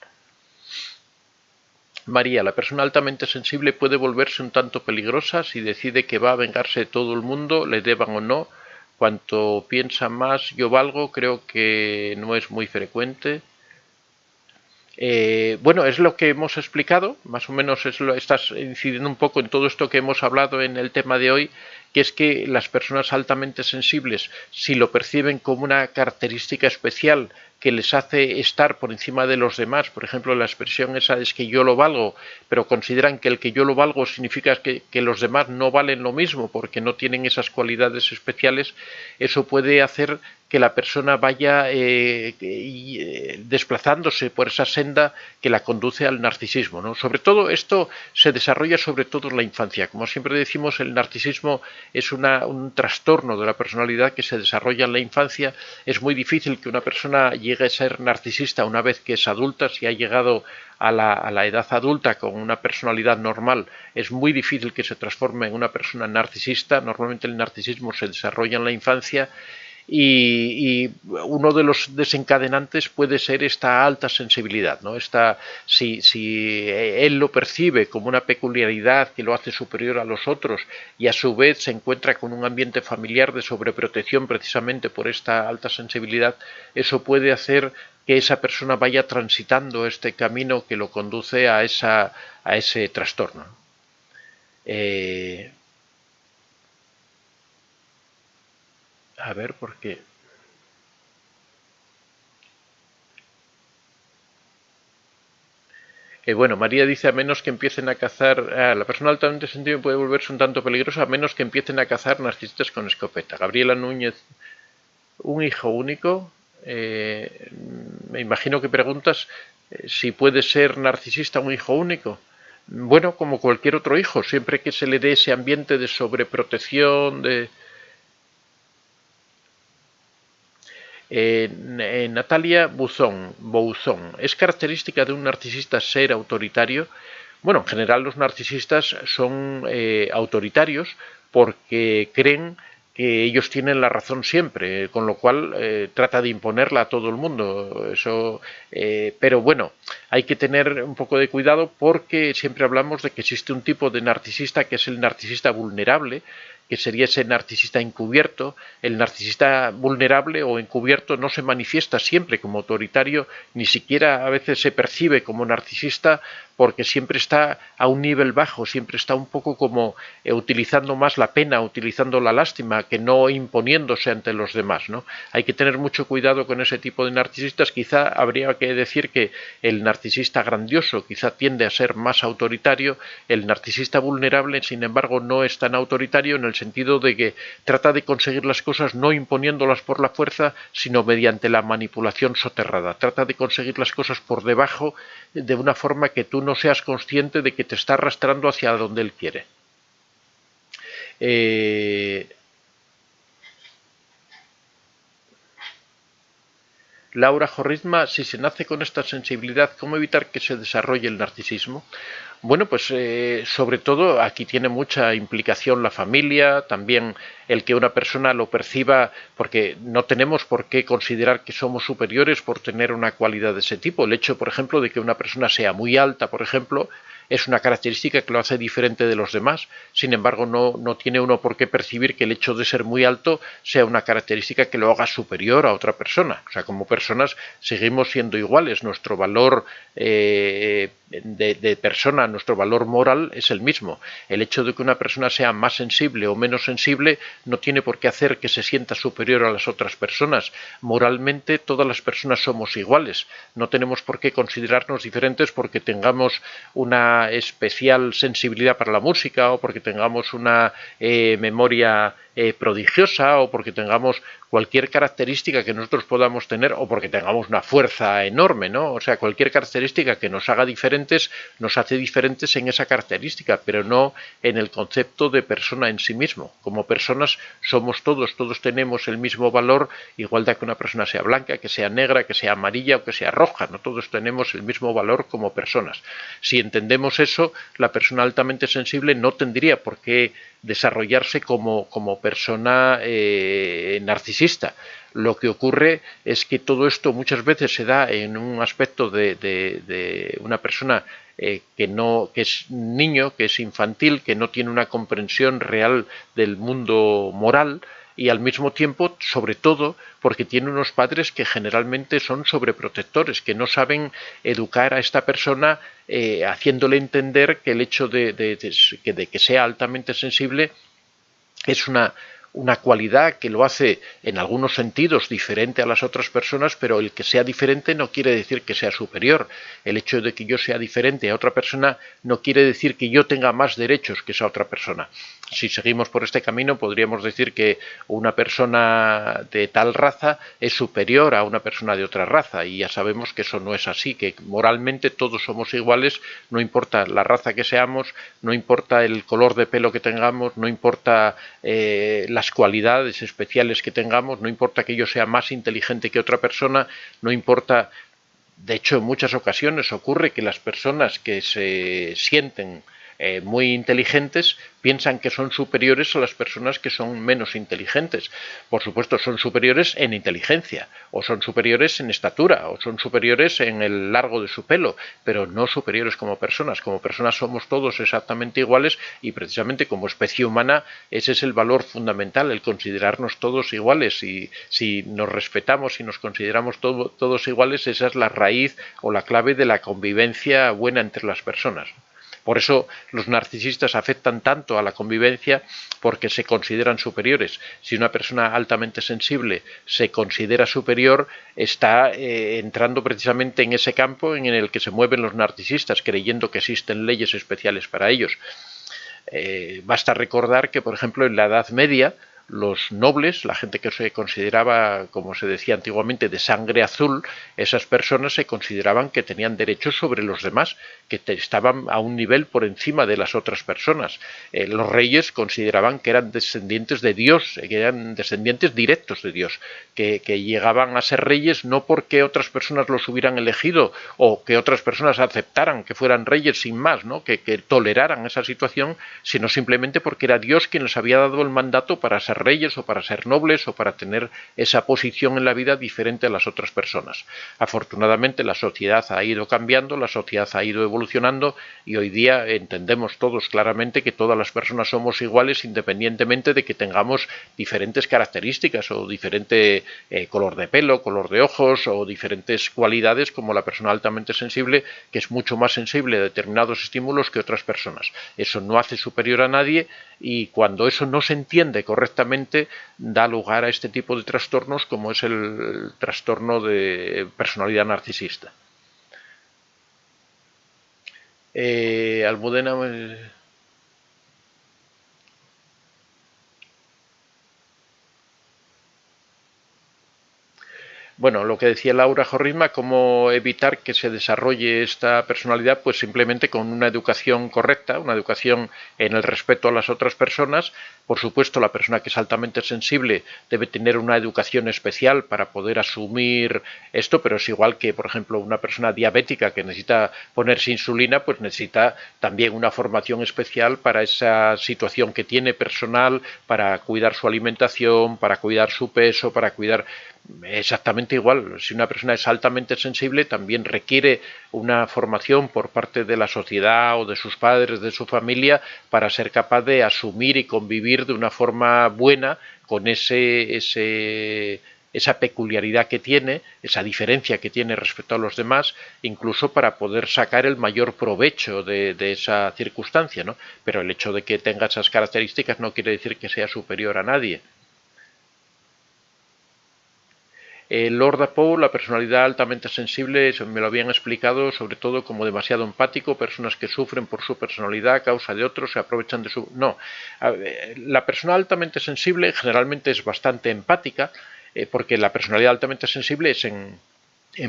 María, la persona altamente sensible puede volverse un tanto peligrosa si decide que va a vengarse de todo el mundo, le deban o no. Cuanto piensa más yo valgo, creo que no es muy frecuente. Bueno, es lo que hemos explicado, más o menos estás incidiendo un poco en todo esto que hemos hablado en el tema de hoy, que es que las personas altamente sensibles, si lo perciben como una característica especial que les hace estar por encima de los demás, por ejemplo, la expresión esa es que yo lo valgo, pero consideran que el que yo lo valgo significa que los demás no valen lo mismo porque no tienen esas cualidades especiales, eso puede hacer que la persona vaya desplazándose por esa senda que la conduce al narcisismo, ¿no? Sobre todo esto se desarrolla sobre todo en la infancia. Como siempre decimos, el narcisismo es un trastorno de la personalidad que se desarrolla en la infancia. Es muy difícil que una persona llegue a ser narcisista una vez que es adulta. Si ha llegado a la edad adulta con una personalidad normal, es muy difícil que se transforme en una persona narcisista. Normalmente el narcisismo se desarrolla en la infancia. y uno de los desencadenantes puede ser esta alta sensibilidad, ¿no? Si él lo percibe como una peculiaridad que lo hace superior a los otros y a su vez se encuentra con un ambiente familiar de sobreprotección precisamente por esta alta sensibilidad, eso puede hacer que esa persona vaya transitando este camino que lo conduce a ese trastorno. A ver, ¿por qué? Bueno, María dice, a menos que empiecen a cazar, la persona altamente sensible puede volverse un tanto peligrosa a menos que empiecen a cazar narcisistas con escopeta. Gabriela Núñez, un hijo único. Me imagino que preguntas si puede ser narcisista un hijo único. Bueno, como cualquier otro hijo, siempre que se le dé ese ambiente de sobreprotección, Natalia Bouzón, ¿es característica de un narcisista ser autoritario? Bueno, en general los narcisistas son autoritarios porque creen que ellos tienen la razón siempre, con lo cual trata de imponerla a todo el mundo. Pero bueno, hay que tener un poco de cuidado porque siempre hablamos de que existe un tipo de narcisista que es el narcisista vulnerable, que sería ese narcisista encubierto. El narcisista vulnerable o encubierto no se manifiesta siempre como autoritario, ni siquiera a veces se percibe como narcisista, porque siempre está a un nivel bajo, siempre está un poco como utilizando más la pena, utilizando la lástima, que no imponiéndose ante los demás, ¿no? Hay que tener mucho cuidado con ese tipo de narcisistas. Quizá habría que decir que el narcisista grandioso quizá tiende a ser más autoritario, el narcisista vulnerable, sin embargo, no es tan autoritario en el sentido de que trata de conseguir las cosas no imponiéndolas por la fuerza, sino mediante la manipulación soterrada. Trata de conseguir las cosas por debajo de una forma que tú no seas consciente de que te está arrastrando hacia donde él quiere. Laura Jorrizma, si se nace con esta sensibilidad, ¿cómo evitar que se desarrolle el narcisismo? Bueno, pues sobre todo aquí tiene mucha implicación la familia, también el que una persona lo perciba, porque no tenemos por qué considerar que somos superiores por tener una cualidad de ese tipo. El hecho, por ejemplo, de que una persona sea muy alta, por ejemplo, es una característica que lo hace diferente de los demás. Sin embargo, no tiene uno por qué percibir que el hecho de ser muy alto sea una característica que lo haga superior a otra persona. O sea, como personas seguimos siendo iguales. Nuestro valor de persona, nuestro valor moral es el mismo. El hecho de que una persona sea más sensible o menos sensible no tiene por qué hacer que se sienta superior a las otras personas. Moralmente todas las personas somos iguales. No tenemos por qué considerarnos diferentes porque tengamos una especial sensibilidad para la música o porque tengamos una memoria prodigiosa o porque tengamos cualquier característica que nosotros podamos tener o porque tengamos una fuerza enorme, ¿no? O sea, cualquier característica que nos haga diferentes nos hace diferentes en esa característica, pero no en el concepto de persona en sí mismo. Como personas somos todos tenemos el mismo valor, igual de que una persona sea blanca, que sea negra, que sea amarilla o que sea roja, no todos tenemos el mismo valor como personas. Si entendemos eso, la persona altamente sensible no tendría por qué desarrollarse como persona narcisista. Lo que ocurre es que todo esto muchas veces se da en un aspecto de una persona que es niño, que es infantil, que no tiene una comprensión real del mundo moral, y al mismo tiempo, sobre todo, porque tiene unos padres que generalmente son sobreprotectores, que no saben educar a esta persona haciéndole entender que el hecho de que sea altamente sensible es una cualidad que lo hace en algunos sentidos diferente a las otras personas, pero el que sea diferente no quiere decir que sea superior. El hecho de que yo sea diferente a otra persona no quiere decir que yo tenga más derechos que esa otra persona. Si seguimos por este camino, podríamos decir que una persona de tal raza es superior a una persona de otra raza, y ya sabemos que eso no es así, que moralmente todos somos iguales, no importa la raza que seamos, no importa el color de pelo que tengamos, no importa las cualidades especiales que tengamos, no importa que yo sea más inteligente que otra persona, no importa. De hecho, en muchas ocasiones ocurre que las personas que se sienten muy inteligentes piensan que son superiores a las personas que son menos inteligentes. Por supuesto, son superiores en inteligencia, o son superiores en estatura, o son superiores en el largo de su pelo, pero no superiores como personas. Como personas somos todos exactamente iguales y precisamente como especie humana ese es el valor fundamental, el considerarnos todos iguales. Y si nos respetamos y nos consideramos todos iguales, esa es la raíz o la clave de la convivencia buena entre las personas. Por eso los narcisistas afectan tanto a la convivencia porque se consideran superiores. Si una persona altamente sensible se considera superior, está entrando precisamente en ese campo en el que se mueven los narcisistas, creyendo que existen leyes especiales para ellos. Basta recordar que, por ejemplo, en la Edad Media, los nobles, la gente que se consideraba, como se decía antiguamente, de sangre azul, esas personas se consideraban que tenían derechos sobre los demás, que estaban a un nivel por encima de las otras personas. Los reyes consideraban que eran descendientes de Dios, que eran descendientes directos de Dios, que llegaban a ser reyes no porque otras personas los hubieran elegido o que otras personas aceptaran que fueran reyes sin más, ¿no? que toleraran esa situación, sino simplemente porque era Dios quien les había dado el mandato para ser reyes o para ser nobles o para tener esa posición en la vida diferente a las otras personas. Afortunadamente la sociedad ha ido cambiando, la sociedad ha ido evolucionando y hoy día entendemos todos claramente que todas las personas somos iguales independientemente de que tengamos diferentes características o diferente color de pelo, color de ojos o diferentes cualidades, como la persona altamente sensible, que es mucho más sensible a determinados estímulos que otras personas. Eso no hace superior a nadie y cuando eso no se entiende correctamente da lugar a este tipo de trastornos como es el trastorno de personalidad narcisista. Almudena... Bueno, lo que decía Laura Jorrisma, cómo evitar que se desarrolle esta personalidad, pues simplemente con una educación correcta, una educación en el respeto a las otras personas. Por supuesto, la persona que es altamente sensible debe tener una educación especial para poder asumir esto, pero es igual que, por ejemplo, una persona diabética que necesita ponerse insulina, pues necesita también una formación especial para esa situación que tiene personal, para cuidar su alimentación, para cuidar su peso, para cuidar... Exactamente igual, si una persona es altamente sensible también requiere una formación por parte de la sociedad o de sus padres, de su familia, para ser capaz de asumir y convivir de una forma buena con esa peculiaridad que tiene, esa diferencia que tiene respecto a los demás, incluso para poder sacar el mayor provecho de esa circunstancia, ¿no? Pero el hecho de que tenga esas características no quiere decir que sea superior a nadie. Lord Apoe, la personalidad altamente sensible, me lo habían explicado sobre todo como demasiado empático, personas que sufren por su personalidad a causa de otros, se aprovechan de su... No, la persona altamente sensible generalmente es bastante empática, porque la personalidad altamente sensible es en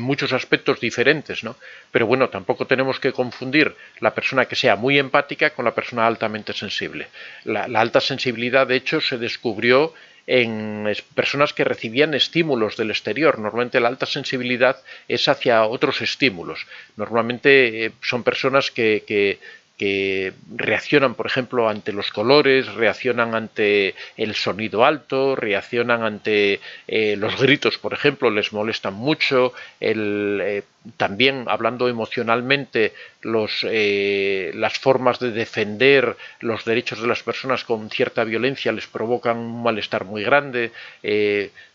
muchos aspectos diferentes, ¿no? Pero bueno, tampoco tenemos que confundir la persona que sea muy empática con la persona altamente sensible. La alta sensibilidad, de hecho, se descubrió en personas que recibían estímulos del exterior. Normalmente la alta sensibilidad es hacia otros estímulos. Normalmente son personas que reaccionan, por ejemplo, ante los colores, reaccionan ante el sonido alto, reaccionan ante los gritos, por ejemplo, les molestan mucho, también hablando emocionalmente, las formas de defender los derechos de las personas con cierta violencia les provocan un malestar muy grande.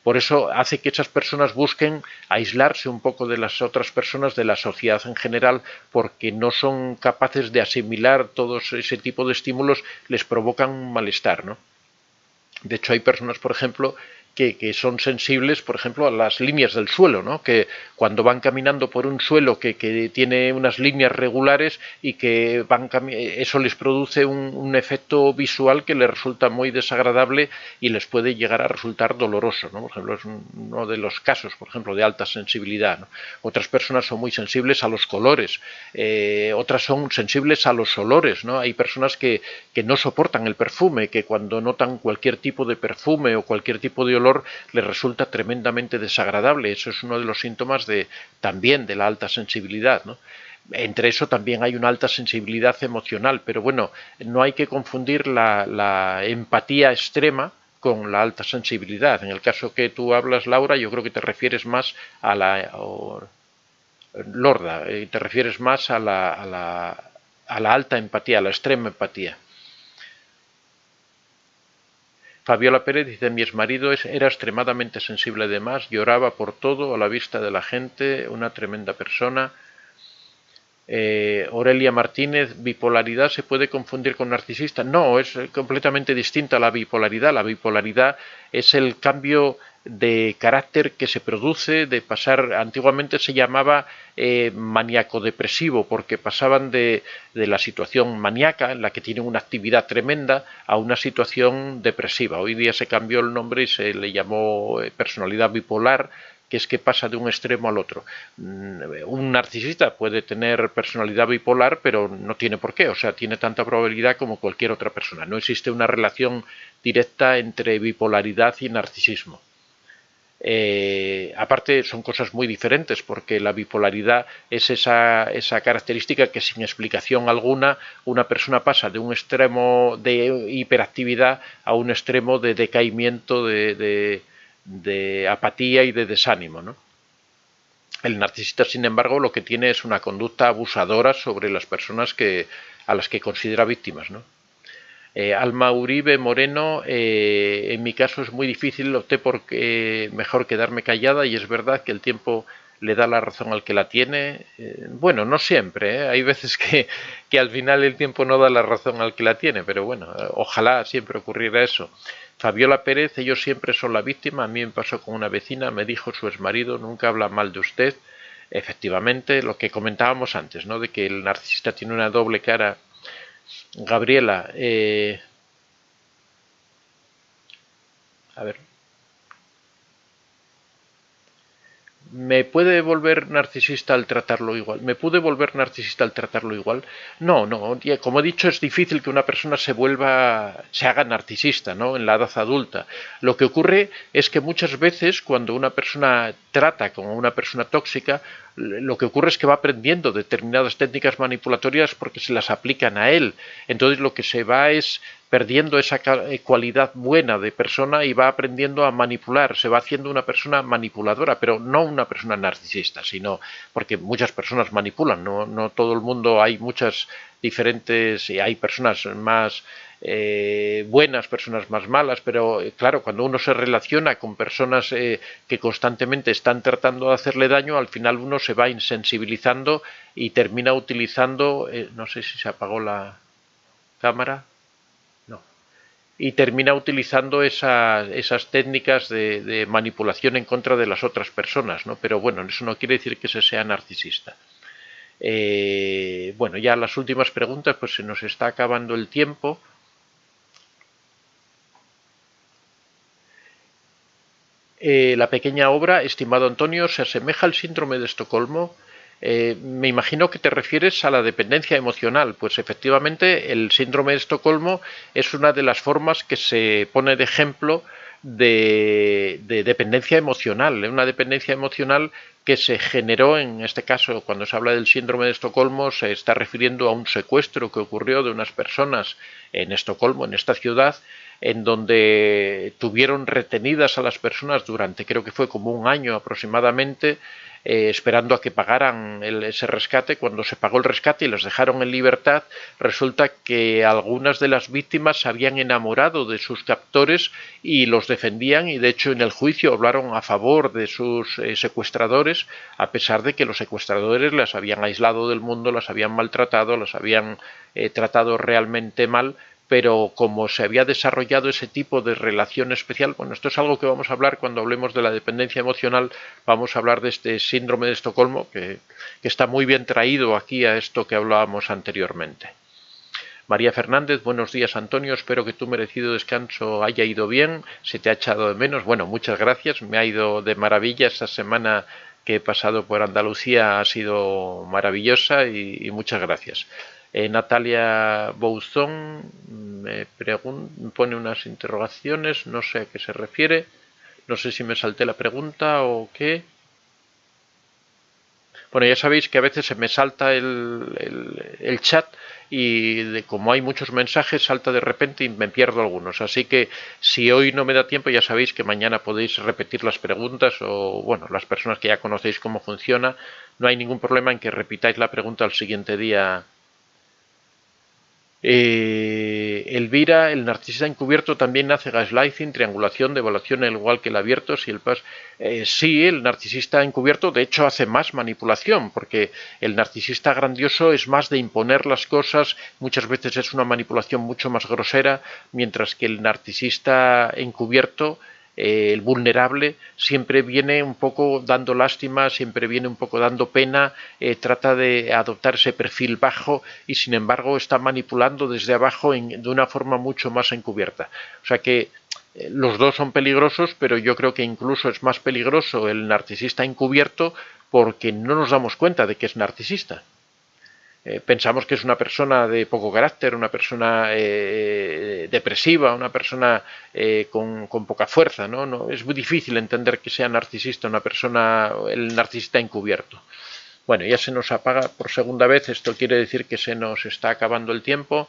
Por eso hace que esas personas busquen aislarse un poco de las otras personas, de la sociedad en general, porque no son capaces de asimilar todos ese tipo de estímulos, les provocan un malestar, ¿no? De hecho, hay personas, por ejemplo, que son sensibles, por ejemplo, a las líneas del suelo, ¿no? Que cuando van caminando por un suelo que tiene unas líneas regulares y que eso les produce un efecto visual que les resulta muy desagradable y les puede llegar a resultar doloroso, ¿no? Por ejemplo, es uno de los casos, por ejemplo, de alta sensibilidad, ¿no? Otras personas son muy sensibles a los colores, otras son sensibles a los olores, ¿no? Hay personas que no soportan el perfume, que cuando notan cualquier tipo de perfume o cualquier tipo de olor les resulta tremendamente desagradable. Eso es uno de los síntomas también de la alta sensibilidad, ¿no? Entre eso también hay una alta sensibilidad emocional, pero bueno, no hay que confundir la empatía extrema con la alta sensibilidad. En el caso que tú hablas, Laura, yo creo que te refieres más a Lorda, te refieres más a la alta empatía, a la extrema empatía. Fabiola Pérez dice, mi exmarido era extremadamente sensible de más, lloraba por todo a la vista de la gente, una tremenda persona. Aurelia Martínez, ¿bipolaridad se puede confundir con narcisista? No, es completamente distinta a la bipolaridad. La bipolaridad es el cambio de carácter que se produce de pasar, antiguamente se llamaba maníaco-depresivo, porque pasaban de la situación maníaca, en la que tienen una actividad tremenda, a una situación depresiva. Hoy día se cambió el nombre y se le llamó personalidad bipolar, que es que pasa de un extremo al otro. Un narcisista puede tener personalidad bipolar, pero no tiene por qué, o sea, tiene tanta probabilidad como cualquier otra persona. No existe una relación directa entre bipolaridad y narcisismo. Aparte son cosas muy diferentes, porque la bipolaridad es esa característica que sin explicación alguna una persona pasa de un extremo de hiperactividad a un extremo de decaimiento, de apatía y de desánimo, ¿no? El narcisista, sin embargo, lo que tiene es una conducta abusadora sobre las personas a las que considera víctimas, ¿no? Alma Uribe Moreno, en mi caso es muy difícil, opté por mejor quedarme callada y es verdad que el tiempo le da la razón al que la tiene. Bueno, no siempre, hay veces que al final el tiempo no da la razón al que la tiene, pero bueno, ojalá siempre ocurriera eso. Fabiola Pérez, ellos siempre son la víctima, a mí me pasó con una vecina, me dijo su exmarido, nunca habla mal de usted. Efectivamente, lo que comentábamos antes, ¿no? De que el narcisista tiene una doble cara. Gabriela, a ver, ¿me puede volver narcisista al tratarlo igual? ¿Me pude volver narcisista al tratarlo igual? No, no, como he dicho, es difícil que una persona se haga narcisista, ¿no? En la edad adulta. Lo que ocurre es que muchas veces cuando una persona trata con una persona tóxica, lo que ocurre es que va aprendiendo determinadas técnicas manipulatorias porque se las aplican a él. Entonces lo que se va es perdiendo esa cualidad buena de persona y va aprendiendo a manipular, se va haciendo una persona manipuladora, pero no una persona narcisista, sino porque muchas personas manipulan, no todo el mundo, hay muchas diferentes, y hay personas más buenas, personas más malas, pero claro, cuando uno se relaciona con personas que constantemente están tratando de hacerle daño, al final uno se va insensibilizando y termina utilizando, no sé si se apagó la cámara, no, y termina utilizando esas técnicas de manipulación en contra de las otras personas, ¿no? Pero bueno, eso no quiere decir que se sea narcisista. Bueno, ya las últimas preguntas, pues se nos está acabando el tiempo. La pequeña obra, estimado Antonio, se asemeja al síndrome de Estocolmo. Me imagino que te refieres a la dependencia emocional. Pues efectivamente el síndrome de Estocolmo es una de las formas que se pone de ejemplo de dependencia emocional, una dependencia emocional que se generó, en este caso, cuando se habla del síndrome de Estocolmo, se está refiriendo a un secuestro que ocurrió de unas personas en Estocolmo, en esta ciudad, en donde tuvieron retenidas a las personas durante, creo que fue como un año aproximadamente, esperando a que pagaran ese rescate. Cuando se pagó el rescate y los dejaron en libertad, resulta que algunas de las víctimas se habían enamorado de sus captores y los defendían, y de hecho en el juicio hablaron a favor de sus secuestradores, a pesar de que los secuestradores las habían aislado del mundo, las habían maltratado, las habían tratado realmente mal. Pero como se había desarrollado ese tipo de relación especial, bueno, esto es algo que vamos a hablar cuando hablemos de la dependencia emocional, vamos a hablar de este síndrome de Estocolmo, que está muy bien traído aquí a esto que hablábamos anteriormente. María Fernández, buenos días Antonio, espero que tu merecido descanso haya ido bien, se te ha echado de menos. Bueno, muchas gracias, me ha ido de maravilla esta semana que he pasado por Andalucía, ha sido maravillosa y muchas gracias. Natalia Bouzón me pone unas interrogaciones, no sé a qué se refiere, no sé si me salté la pregunta o qué. Bueno, ya sabéis que a veces se me salta el chat y como hay muchos mensajes salta de repente y me pierdo algunos. Así que si hoy no me da tiempo, ya sabéis que mañana podéis repetir las preguntas o, bueno, las personas que ya conocéis cómo funciona, no hay ningún problema en que repitáis la pregunta al siguiente día. Elvira, el narcisista encubierto también hace gaslighting, triangulación, devaluación, al igual que el abierto. Si el sí, el narcisista encubierto de hecho hace más manipulación, porque el narcisista grandioso es más de imponer las cosas, muchas veces es una manipulación mucho más grosera, mientras que el narcisista encubierto, el vulnerable, siempre viene un poco dando lástima, siempre viene un poco dando pena, trata de adoptar ese perfil bajo y sin embargo está manipulando desde abajo de una forma mucho más encubierta. O sea que los dos son peligrosos, pero yo creo que incluso es más peligroso el narcisista encubierto porque no nos damos cuenta de que es narcisista. Pensamos que es una persona de poco carácter, una persona depresiva, una persona con poca fuerza, ¿no? No, es muy difícil entender que sea narcisista una persona, el narcisista encubierto. Bueno, ya se nos apaga por segunda vez, esto quiere decir que se nos está acabando el tiempo.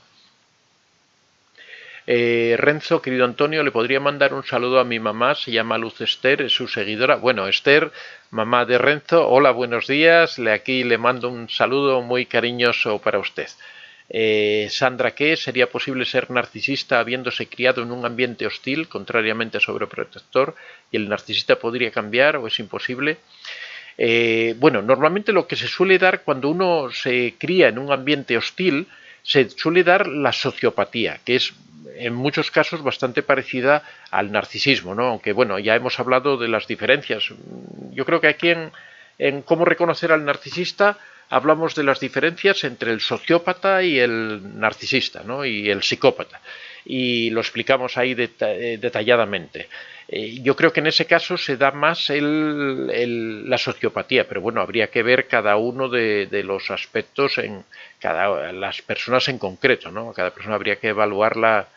Renzo, querido Antonio, le podría mandar un saludo a mi mamá, se llama Luz Esther, es su seguidora. Bueno, Esther, mamá de Renzo, hola, buenos días, aquí le mando un saludo muy cariñoso para usted. Sandra, ¿qué? ¿Sería posible ser narcisista habiéndose criado en un ambiente hostil, contrariamente a sobreprotector, y el narcisista podría cambiar o es imposible? Bueno, normalmente lo que se suele dar cuando uno se cría en un ambiente hostil, se suele dar la sociopatía, que es en muchos casos bastante parecida al narcisismo, ¿no? Aunque bueno, ya hemos hablado de las diferencias. Yo creo que aquí en cómo reconocer al narcisista hablamos de las diferencias entre el sociópata y el narcisista, ¿no? Y el psicópata. Y lo explicamos ahí detalladamente. Yo creo que en ese caso se da más la sociopatía, pero bueno, habría que ver cada uno de los aspectos en las personas en concreto, ¿no? Cada persona habría que evaluarla.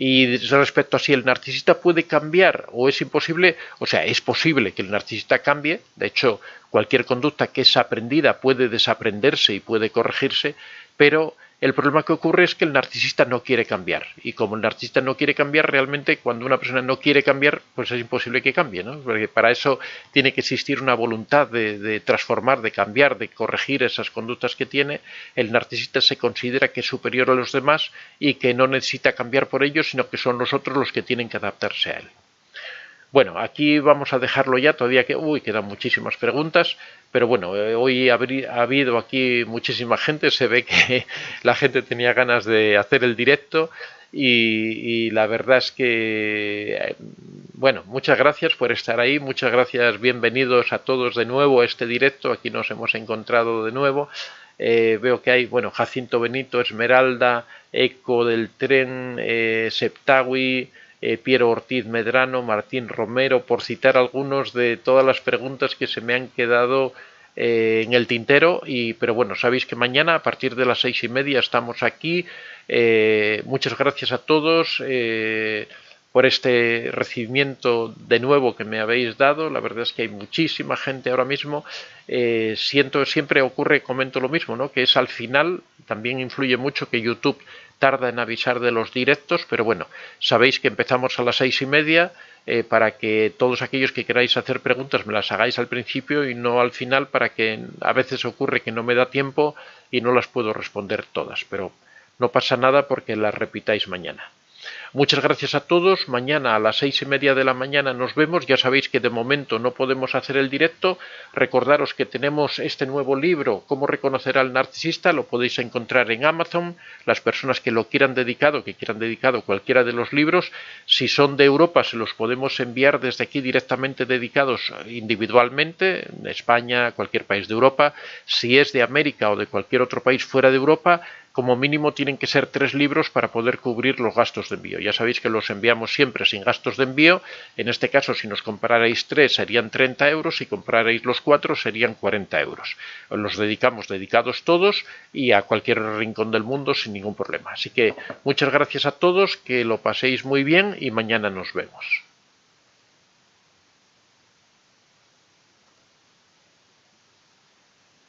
Y respecto a si el narcisista puede cambiar o es imposible, o sea, es posible que el narcisista cambie, de hecho, cualquier conducta que es aprendida puede desaprenderse y puede corregirse, pero el problema que ocurre es que el narcisista no quiere cambiar. Y como el narcisista no quiere cambiar, realmente cuando una persona no quiere cambiar, pues es imposible que cambie, ¿no? Porque para eso tiene que existir una voluntad de transformar, de cambiar, de corregir esas conductas que tiene. El narcisista se considera que es superior a los demás y que no necesita cambiar por ellos, sino que son los otros los que tienen que adaptarse a él. Bueno, aquí vamos a dejarlo ya, todavía quedan muchísimas preguntas, pero bueno, hoy ha habido aquí muchísima gente, se ve que la gente tenía ganas de hacer el directo y la verdad es que, bueno, muchas gracias por estar ahí, muchas gracias, bienvenidos a todos de nuevo a este directo, aquí nos hemos encontrado de nuevo. Veo que hay, bueno, Jacinto Benito, Esmeralda, Eco del Tren, Septawi, Piero Ortiz Medrano, Martín Romero, por citar algunos de todas las preguntas que se me han quedado en el tintero, pero bueno, sabéis que mañana a partir de las 6:30 estamos aquí. Muchas gracias a todos por este recibimiento de nuevo que me habéis dado. La verdad es que hay muchísima gente ahora mismo. Siempre ocurre, comento lo mismo, ¿no? Que es al final, también influye mucho que YouTube tarda en avisar de los directos, pero bueno, sabéis que empezamos a las 6:30 para que todos aquellos que queráis hacer preguntas me las hagáis al principio y no al final, para que a veces ocurre que no me da tiempo y no las puedo responder todas, pero no pasa nada porque las repitáis mañana. Muchas gracias a todos. Mañana a las 6:30 de la mañana nos vemos. Ya sabéis que de momento no podemos hacer el directo. Recordaros que tenemos este nuevo libro, Cómo reconocer al narcisista. Lo podéis encontrar en Amazon. Las personas que lo quieran dedicado, cualquiera de los libros, si son de Europa se los podemos enviar desde aquí directamente dedicados individualmente, en España, cualquier país de Europa. Si es de América o de cualquier otro país fuera de Europa, como mínimo tienen que ser 3 libros para poder cubrir los gastos de envío. Ya sabéis que los enviamos siempre sin gastos de envío. En este caso, si nos comprarais 3 serían 30 euros, si comprarais los 4 serían 40 euros. Los dedicamos dedicados todos y a cualquier rincón del mundo sin ningún problema. Así que muchas gracias a todos, que lo paséis muy bien y mañana nos vemos.